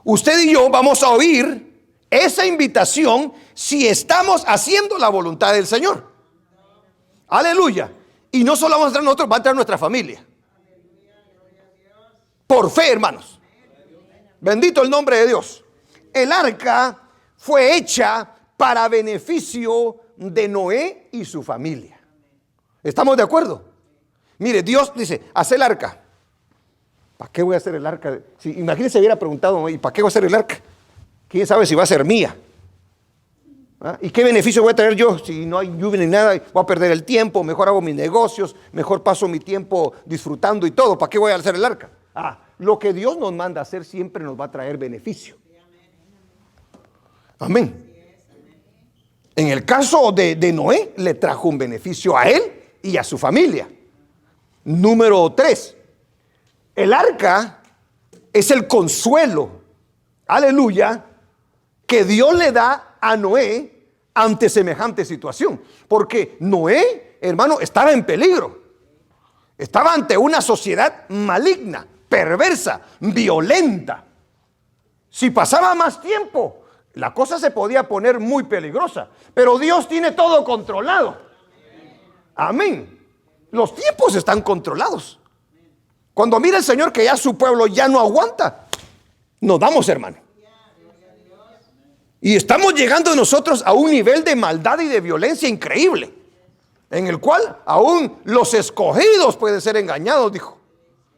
Speaker 1: Usted y yo vamos a oír esa invitación si estamos haciendo la voluntad del Señor. Aleluya. Y no solo vamos a entrar nosotros, va a entrar nuestra familia. Por fe, hermanos. Bendito el nombre de Dios. El arca fue hecha para beneficio de Noé y su familia. ¿Estamos de acuerdo? Mire, Dios dice: haz el arca. ¿Para qué voy a hacer el arca? Si, imagínense, hubiera preguntado: ¿y para qué voy a hacer el arca? ¿Quién sabe si va a ser mía? ¿Ah? ¿Y qué beneficio voy a tener yo si no hay lluvia ni nada? Voy a perder el tiempo, mejor hago mis negocios, mejor paso mi tiempo disfrutando y todo. ¿Para qué voy a hacer el arca? Lo que Dios nos manda a hacer siempre nos va a traer beneficio. Amén. En el caso de Noé, le trajo un beneficio a él y a su familia. Número 3. El arca es el consuelo, aleluya, que Dios le da a Noé ante semejante situación. Porque Noé, hermano, estaba en peligro. Estaba ante una sociedad maligna, perversa, violenta. Si pasaba más tiempo, la cosa se podía poner muy peligrosa. Pero Dios tiene todo controlado. Amén. Los tiempos están controlados. Cuando mira el Señor que ya su pueblo ya no aguanta, nos vamos, hermano. Y estamos llegando nosotros a un nivel de maldad y de violencia increíble, en el cual aún los escogidos pueden ser engañados, dijo.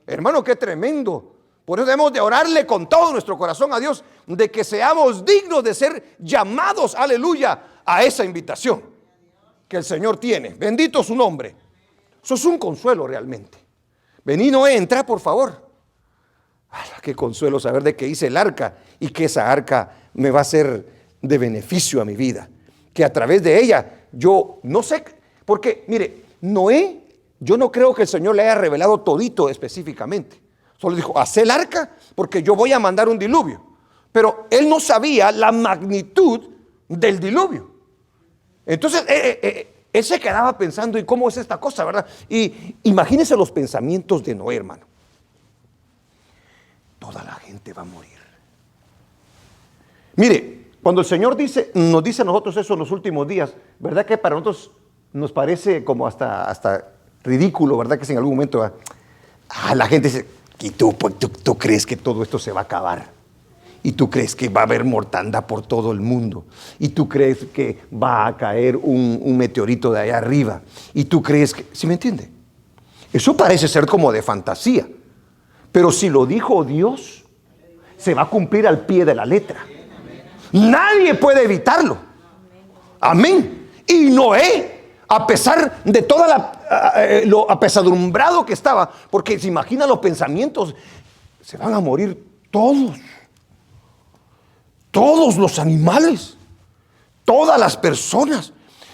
Speaker 1: Hermano, qué tremendo. Por eso debemos de orarle con todo nuestro corazón a Dios, de que seamos dignos de ser llamados, aleluya, a esa invitación que el Señor tiene. Bendito su nombre. Eso es un consuelo realmente. Vení, Noé, entra por favor. Qué consuelo saber de que hice el arca y que esa arca me va a ser de beneficio a mi vida. Que a través de ella, yo no sé, porque mire, Noé, yo no creo que el Señor le haya revelado todito específicamente. Solo dijo: haz el arca porque yo voy a mandar un diluvio. Pero él no sabía la magnitud del diluvio. Entonces, él se quedaba pensando: ¿y cómo es esta cosa, verdad? Y imagínense los pensamientos de Noé, hermano. Toda la gente va a morir. Mire, cuando el Señor nos dice a nosotros eso en los últimos días, ¿verdad que para nosotros nos parece como hasta ridículo, ¿verdad? Que si en algún momento la gente dice, ¿y tú crees que todo esto se va a acabar? ¿Y tú crees que va a haber mortandad por todo el mundo? ¿Y tú crees que va a caer un meteorito de allá arriba? ¿Y tú crees que...? ¿Sí me entiende? Eso parece ser como de fantasía. Pero si lo dijo Dios, se va a cumplir al pie de la letra. Nadie puede evitarlo. Amén. Y Noé, a pesar de toda lo apesadumbrado que estaba, porque se imaginan los pensamientos, se van a morir todos los animales, todas las personas.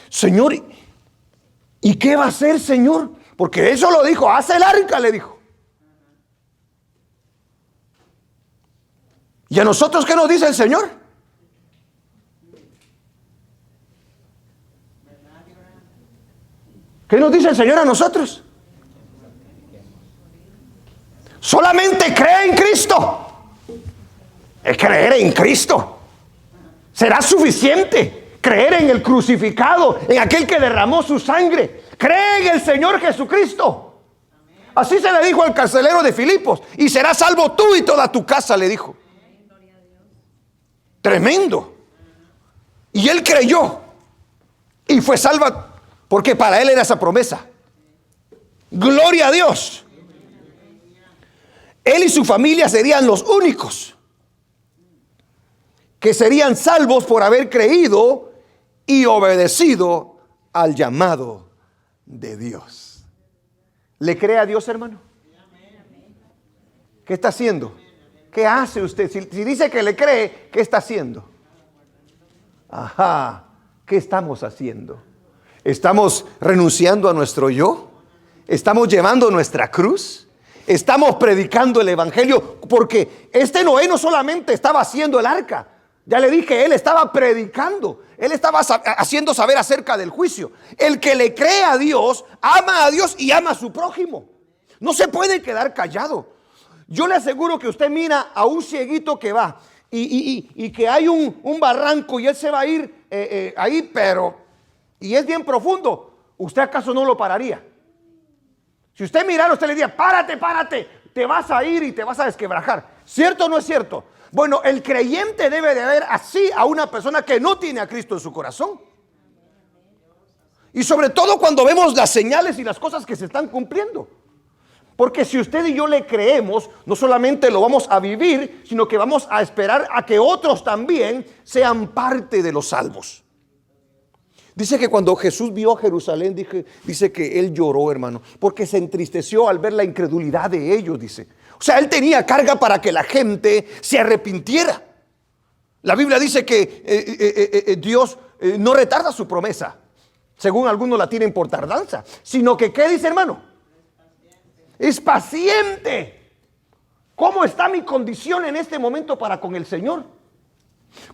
Speaker 1: Señor, ¿y qué va a hacer, Señor? Porque eso lo dijo, haz el arca, le dijo. ¿Y a nosotros qué nos dice el Señor? ¿Qué nos dice el Señor a nosotros? Solamente cree en Cristo. Es creer en Cristo. Será suficiente creer en el crucificado, en aquel que derramó su sangre. Cree en el Señor Jesucristo. Así se le dijo al carcelero de Filipos. Y serás salvo tú y toda tu casa, le dijo. Tremendo. Y él creyó y fue salvo, porque para él era esa promesa. Gloria a Dios. Él y su familia serían los únicos que serían salvos por haber creído y obedecido al llamado de Dios. ¿Le cree a Dios, hermano? ¿Qué está haciendo? ¿Qué hace usted? Si dice que le cree, ¿qué está haciendo? Ajá, ¿qué estamos haciendo? ¿Estamos renunciando a nuestro yo? ¿Estamos llevando nuestra cruz? ¿Estamos predicando el evangelio? Porque este Noé no solamente estaba haciendo el arca. Ya le dije, él estaba predicando. Él estaba haciendo saber acerca del juicio. El que le cree a Dios, ama a Dios y ama a su prójimo. No se puede quedar callado. Yo le aseguro que usted mira a un cieguito que va y que hay un barranco y él se va a ir ahí, y es bien profundo. ¿Usted acaso no lo pararía? Si usted mirara, usted le diría, párate, te vas a ir y te vas a desquebrajar. ¿Cierto o no es cierto? Bueno, el creyente debe de ver así a una persona que no tiene a Cristo en su corazón. Y sobre todo cuando vemos las señales y las cosas que se están cumpliendo. Porque si usted y yo le creemos, no solamente lo vamos a vivir, sino que vamos a esperar a que otros también sean parte de los salvos. Dice que cuando Jesús vio a Jerusalén, dice que él lloró, hermano, porque se entristeció al ver la incredulidad de ellos, dice. O sea, él tenía carga para que la gente se arrepintiera. La Biblia dice que Dios no retarda su promesa, según algunos la tienen por tardanza, sino que, ¿qué dice, hermano? Es paciente. ¿Cómo está mi condición en este momento para con el Señor?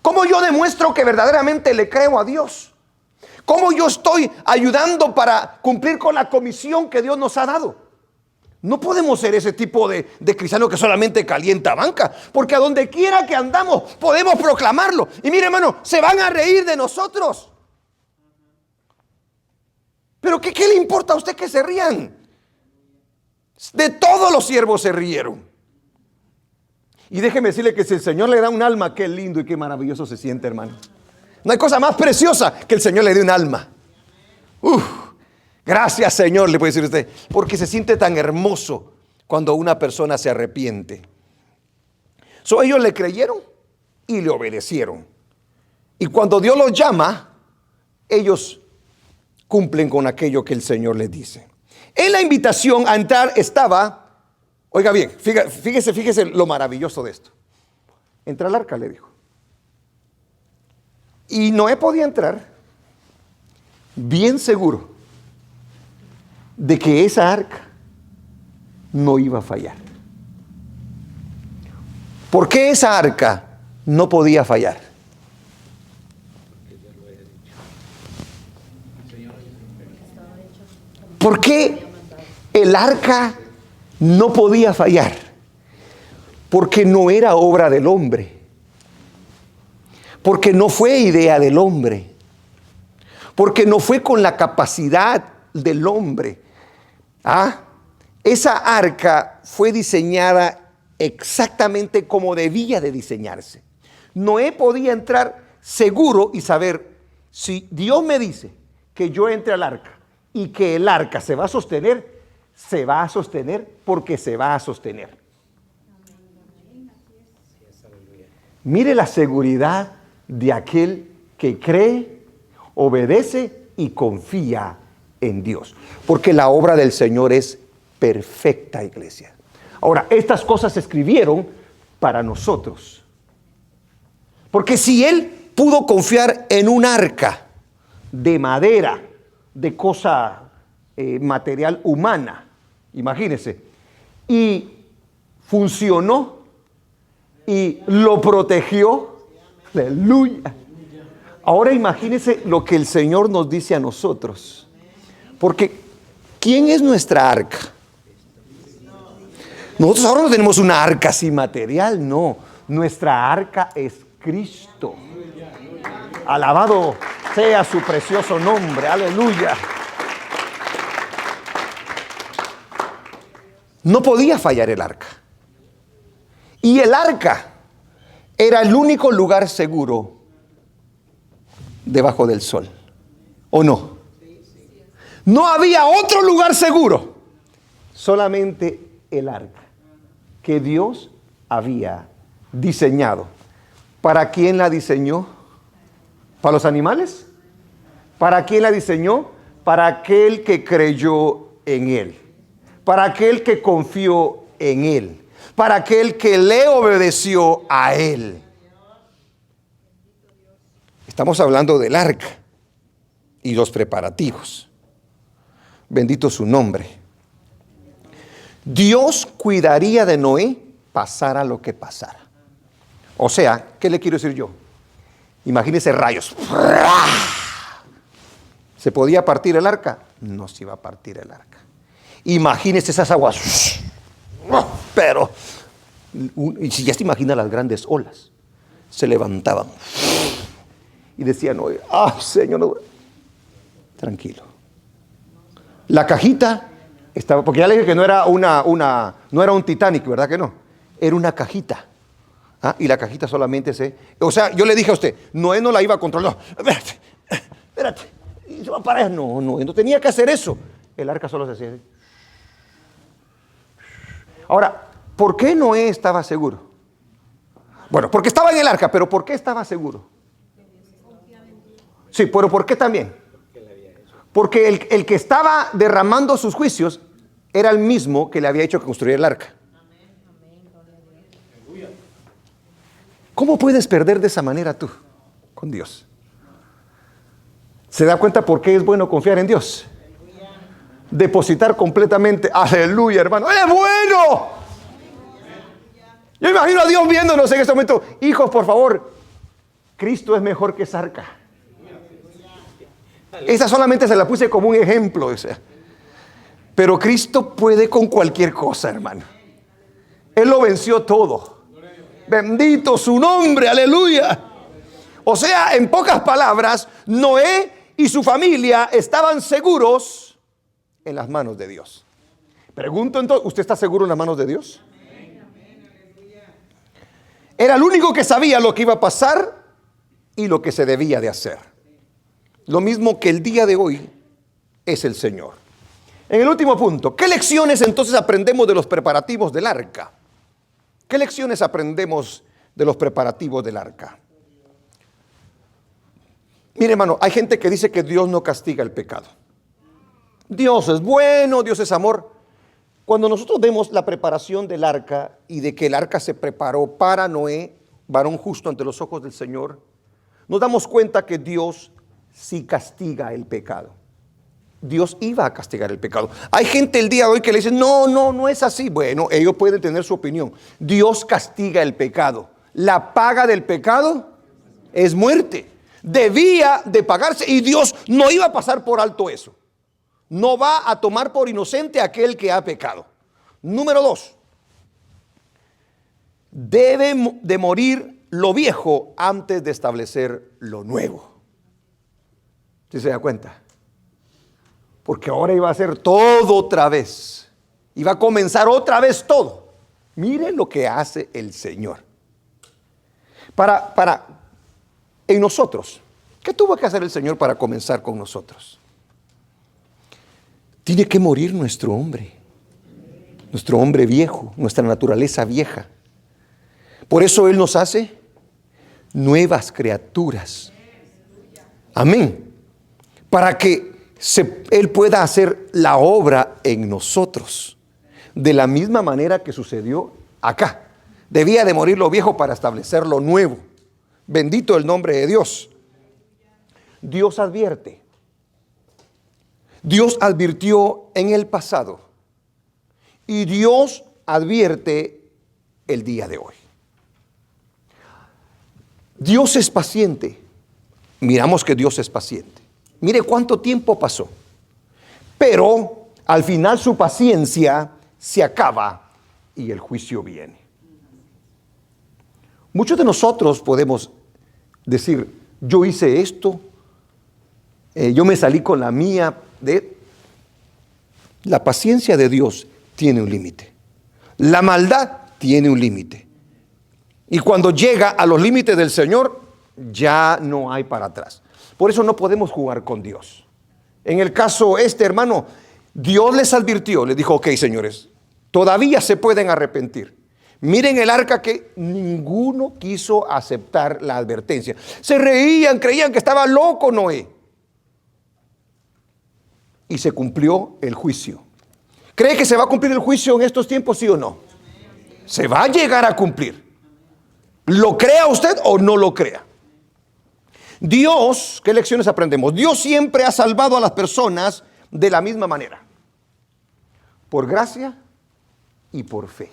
Speaker 1: ¿Cómo yo demuestro que verdaderamente le creo a Dios? ¿Cómo yo estoy ayudando para cumplir con la comisión que Dios nos ha dado? No podemos ser ese tipo de cristiano que solamente calienta banca, porque a donde quiera que andamos podemos proclamarlo. Y mire, hermano, se van a reír de nosotros. Pero ¿qué le importa a usted que se rían? De todos los siervos se rieron. Y déjeme decirle que si el Señor le da un alma, qué lindo y qué maravilloso se siente, hermano. No hay cosa más preciosa que el Señor le dé un alma. Gracias, Señor, le puede decir usted, porque se siente tan hermoso cuando una persona se arrepiente. Ellos le creyeron y le obedecieron. Y cuando Dios los llama, ellos cumplen con aquello que el Señor les dice. En la invitación a entrar estaba, oiga bien, fíjese lo maravilloso de esto. Entra al arca, le dijo. Y Noé podía entrar bien seguro de que esa arca no iba a fallar. ¿Por qué esa arca no podía fallar? ¿Por qué el arca no podía fallar? Porque no era obra del hombre. Porque no fue idea del hombre. Porque no fue con la capacidad del hombre. Esa arca fue diseñada exactamente como debía de diseñarse. Noé podía entrar seguro y saber, si Dios me dice que yo entre al arca y que el arca se va a sostener porque se va a sostener. Mire la seguridad de aquel que cree, obedece y confía en Dios. Porque la obra del Señor es perfecta, iglesia. Ahora, estas cosas se escribieron para nosotros. Porque si Él pudo confiar en un arca de madera, de cosa material humana, imagínense, y funcionó y lo protegió, aleluya. Ahora imagínense lo que el Señor nos dice a nosotros. Porque, ¿quién es nuestra arca? Nosotros ahora no tenemos una arca así material, no. Nuestra arca es Cristo. Alabado sea su precioso nombre, aleluya. No podía fallar el arca. Y el arca era el único lugar seguro debajo del sol. ¿O no? No había otro lugar seguro. Solamente el arca que Dios había diseñado. ¿Para quién la diseñó? ¿Para los animales? ¿Para quién la diseñó? Para aquel que creyó en Él. Para aquel que confió en Él. Para aquel que le obedeció a Él. Estamos hablando del arca y los preparativos. Bendito su nombre. Dios cuidaría de Noé, pasara lo que pasara. O sea, ¿qué le quiero decir yo? Imagínese rayos. ¿Se podía partir el arca? No se iba a partir el arca. Imagínese esas aguas. Pero, y si ya se imagina las grandes olas, se levantaban. Y decían, Noé, ¡ay, Señor! No. Tranquilo. La cajita estaba, porque ya le dije que no era no era un Titanic, ¿verdad que no? Era una cajita. Y la cajita solamente o sea, yo le dije a usted, Noé no la iba a controlar. No, espérate. Y se va a parar. No tenía que hacer eso. El arca solo se hacía así. Ahora, ¿por qué Noé estaba seguro? Bueno, porque estaba en el arca, pero ¿por qué estaba seguro? Sí, pero ¿por qué también? Porque el que estaba derramando sus juicios era el mismo que le había hecho construir el arca. ¿Cómo puedes perder de esa manera tú con Dios? ¿Se da cuenta por qué es bueno confiar en Dios? Depositar completamente. Aleluya, hermano. ¡Es bueno! Yo imagino a Dios viéndonos en este momento. Hijos, por favor, Cristo es mejor que esa arca. Esa solamente se la puse como un ejemplo. O sea. Pero Cristo puede con cualquier cosa, hermano. Él lo venció todo. Bendito su nombre, aleluya. O sea, en pocas palabras, Noé y su familia estaban seguros en las manos de Dios. Pregunto entonces, ¿usted está seguro en las manos de Dios? Era el único que sabía lo que iba a pasar y lo que se debía de hacer. Lo mismo que el día de hoy es el Señor. En el último punto, ¿qué lecciones entonces aprendemos de los preparativos del arca? ¿Qué lecciones aprendemos de los preparativos del arca? Mire, hermano, hay gente que dice que Dios no castiga el pecado. Dios es bueno, Dios es amor. Cuando nosotros vemos la preparación del arca y de que el arca se preparó para Noé, varón justo ante los ojos del Señor, nos damos cuenta que Dios sí castiga el pecado. Dios iba a castigar el pecado. Hay gente el día de hoy que le dice, no es así. Bueno, ellos pueden tener su opinión. Dios castiga el pecado. La paga del pecado es muerte. Debía de pagarse y Dios no iba a pasar por alto eso. No va a tomar por inocente a aquel que ha pecado. Número 2. Debe de morir lo viejo antes de establecer lo nuevo. ¿Sí se da cuenta? Porque ahora iba a hacer todo otra vez. Iba a comenzar otra vez todo. Mire lo que hace el Señor. En nosotros, ¿qué tuvo que hacer el Señor para comenzar con nosotros? Tiene que morir nuestro hombre viejo, nuestra naturaleza vieja. Por eso Él nos hace nuevas criaturas. Amén. Para que Él pueda hacer la obra en nosotros. De la misma manera que sucedió acá. Debía de morir lo viejo para establecer lo nuevo. Bendito el nombre de Dios. Dios advierte. Dios advirtió en el pasado. Y Dios advierte el día de hoy. Dios es paciente. Miramos que Dios es paciente. Mire cuánto tiempo pasó. Pero al final su paciencia se acaba y el juicio viene. Muchos de nosotros podemos decir, yo hice esto, yo me salí con la mía. La paciencia de Dios tiene un límite. La maldad tiene un límite. Y cuando llega a los límites del Señor, ya no hay para atrás. Por eso no podemos jugar con Dios. En el caso hermano, Dios les advirtió, les dijo, ok, señores, todavía se pueden arrepentir. Miren el arca, que ninguno quiso aceptar la advertencia. Se reían, creían que estaba loco Noé. Y se cumplió el juicio. ¿Cree que se va a cumplir el juicio en estos tiempos, sí o no? Se va a llegar a cumplir. ¿Lo crea usted o no lo crea? Dios, ¿qué lecciones aprendemos? Dios siempre ha salvado a las personas de la misma manera. Por gracia y por fe.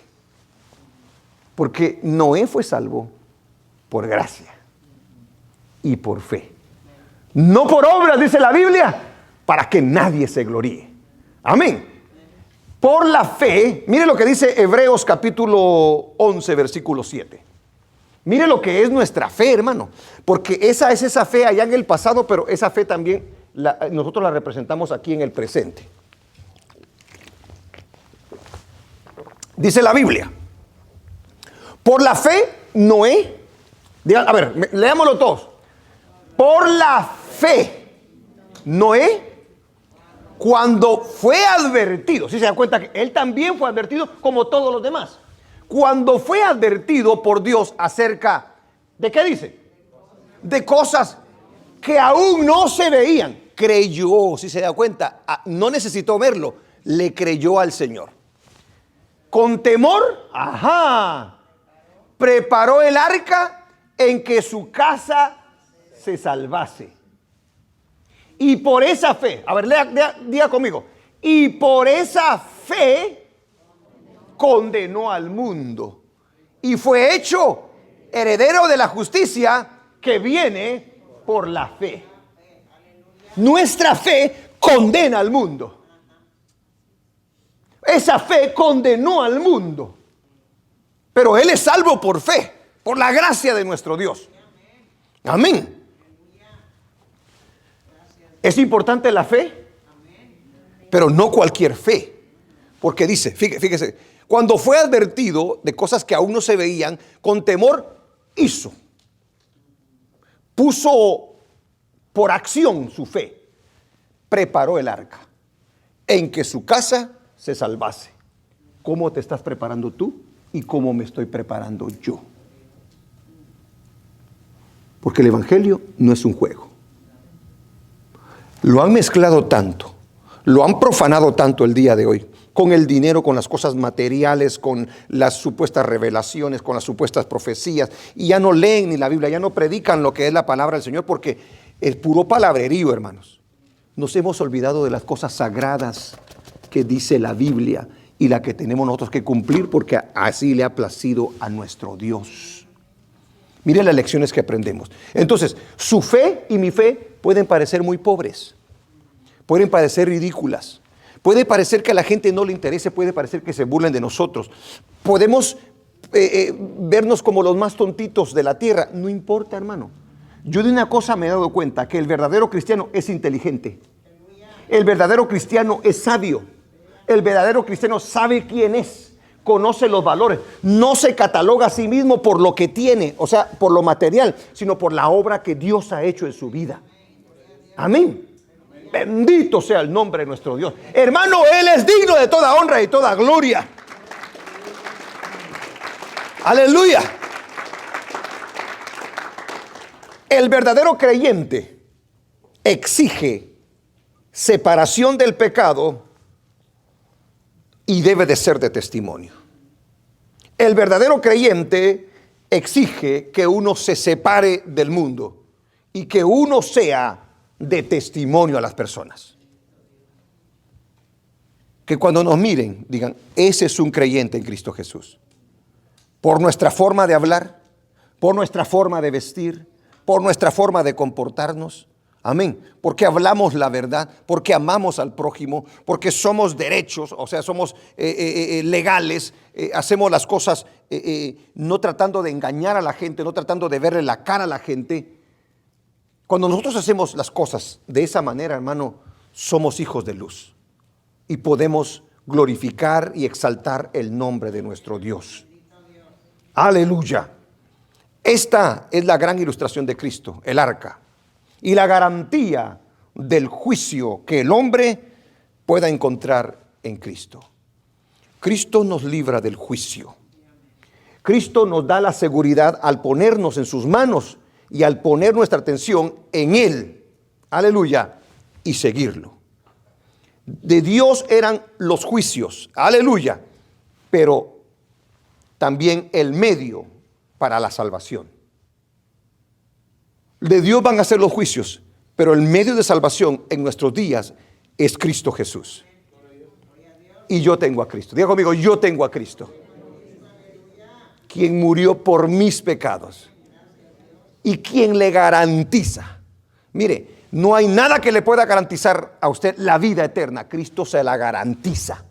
Speaker 1: Porque Noé fue salvo por gracia y por fe. No por obras, dice la Biblia, para que nadie se gloríe. Amén. Por la fe, mire lo que dice Hebreos capítulo 11, versículo 7. Mire lo que es nuestra fe, hermano. Porque esa es esa fe allá en el pasado, pero esa fe también nosotros la representamos aquí en el presente. Dice la Biblia. Por la fe, Noé, a ver, leámoslo todos. Por la fe, Noé, cuando fue advertido, si se dan cuenta que él también fue advertido como todos los demás. Cuando fue advertido por Dios acerca, ¿de qué dice? De cosas que aún no se veían. Creyó, si se da cuenta, no necesitó verlo, le creyó al Señor. Con temor, preparó el arca en que su casa se salvase. Y por esa fe, a ver, diga conmigo, y por esa fe condenó al mundo y fue hecho heredero de la justicia que viene por la fe. Nuestra fe condena al mundo. Esa fe condenó al mundo. Pero Él es salvo por fe, por la gracia de nuestro Dios. Amén. Es importante la fe, pero no cualquier fe. Porque dice, fíjese, cuando fue advertido de cosas que aún no se veían, con temor hizo. Puso por acción su fe. Preparó el arca en que su casa se salvase. ¿Cómo te estás preparando tú y cómo me estoy preparando yo? Porque el evangelio no es un juego. Lo han mezclado tanto, lo han profanado tanto el día de hoy, con el dinero, con las cosas materiales, con las supuestas revelaciones, con las supuestas profecías, y ya no leen ni la Biblia, ya no predican lo que es la palabra del Señor, porque es puro palabrerío, hermanos. Nos hemos olvidado de las cosas sagradas que dice la Biblia y la que tenemos nosotros que cumplir, porque así le ha placido a nuestro Dios. Miren las lecciones que aprendemos. Entonces, su fe y mi fe pueden parecer muy pobres, pueden parecer ridículas, puede parecer que a la gente no le interese, puede parecer que se burlen de nosotros. Podemos vernos como los más tontitos de la tierra. No importa, hermano. Yo de una cosa me he dado cuenta, que el verdadero cristiano es inteligente. El verdadero cristiano es sabio. El verdadero cristiano sabe quién es, conoce los valores. No se cataloga a sí mismo por lo que tiene, o sea, por lo material, sino por la obra que Dios ha hecho en su vida. Amén. Bendito sea el nombre de nuestro Dios. Hermano, Él es digno de toda honra y toda gloria. Aleluya. El verdadero creyente exige separación del pecado y debe de ser de testimonio. El verdadero creyente exige que uno se separe del mundo y que uno sea de testimonio a las personas. Que cuando nos miren digan, ese es un creyente en Cristo Jesús. Por nuestra forma de hablar, por nuestra forma de vestir, por nuestra forma de comportarnos. Amén. Porque hablamos la verdad, porque amamos al prójimo, porque somos derechos, o sea, somos legales, hacemos las cosas no tratando de engañar a la gente, no tratando de verle la cara a la gente. Cuando nosotros hacemos las cosas de esa manera, hermano, somos hijos de luz y podemos glorificar y exaltar el nombre de nuestro Dios. Aleluya. Esta es la gran ilustración de Cristo, el arca, y la garantía del juicio que el hombre pueda encontrar en Cristo. Cristo nos libra del juicio. Cristo nos da la seguridad al ponernos en sus manos y al poner nuestra atención en Él. Aleluya. Y seguirlo. De Dios eran los juicios. Aleluya. Pero también el medio para la salvación. De Dios van a ser los juicios, pero el medio de salvación en nuestros días es Cristo Jesús. Y yo tengo a Cristo. Diga conmigo, yo tengo a Cristo, quien murió por mis pecados y quien le garantiza. Mire, no hay nada que le pueda garantizar a usted la vida eterna. Cristo se la garantiza.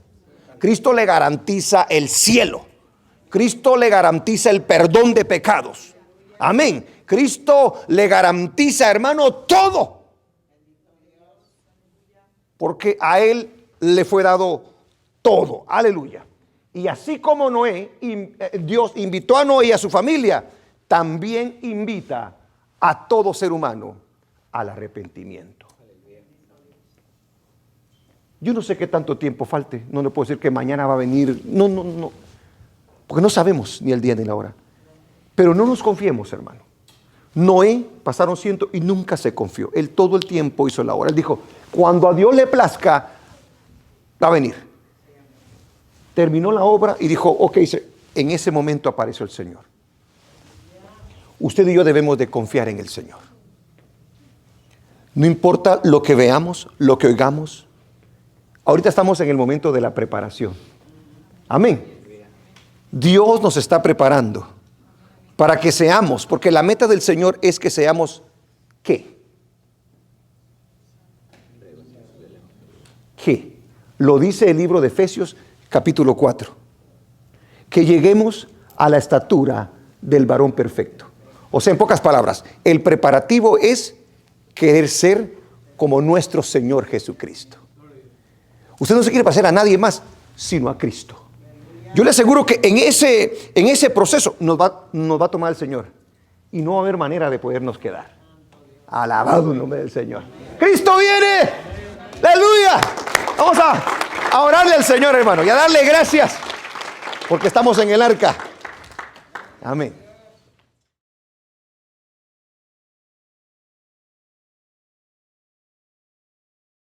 Speaker 1: Cristo le garantiza el cielo. Cristo le garantiza el perdón de pecados. Amén. Cristo le garantiza, hermano, todo. Porque a Él le fue dado todo. Aleluya. Y así como Dios invitó a Noé y a su familia, también invita a todo ser humano al arrepentimiento. Yo no sé qué tanto tiempo falte. No le puedo decir que mañana va a venir. No. Porque no sabemos ni el día ni la hora. Pero no nos confiemos, hermano. Noé pasaron 100 y nunca se confió. Él todo el tiempo hizo la obra. Él dijo, cuando a Dios le plazca, va a venir. Terminó la obra y dijo, ok, en ese momento apareció el Señor. Usted y yo debemos de confiar en el Señor. No importa lo que veamos, lo que oigamos. Ahorita estamos en el momento de la preparación. Amén. Dios nos está preparando para que seamos, porque la meta del Señor es que seamos, ¿qué? ¿Qué? Lo dice el libro de Efesios capítulo 4. Que lleguemos a la estatura del varón perfecto. O sea, en pocas palabras, el preparativo es querer ser como nuestro Señor Jesucristo. Usted no se quiere parecer a nadie más, sino a Cristo. Yo le aseguro que en ese proceso nos va a tomar el Señor. Y no va a haber manera de podernos quedar. Alabado el nombre del Señor. ¡Cristo viene! ¡Aleluya! Vamos a orarle al Señor, hermano, y a darle gracias. Porque estamos en el arca. Amén.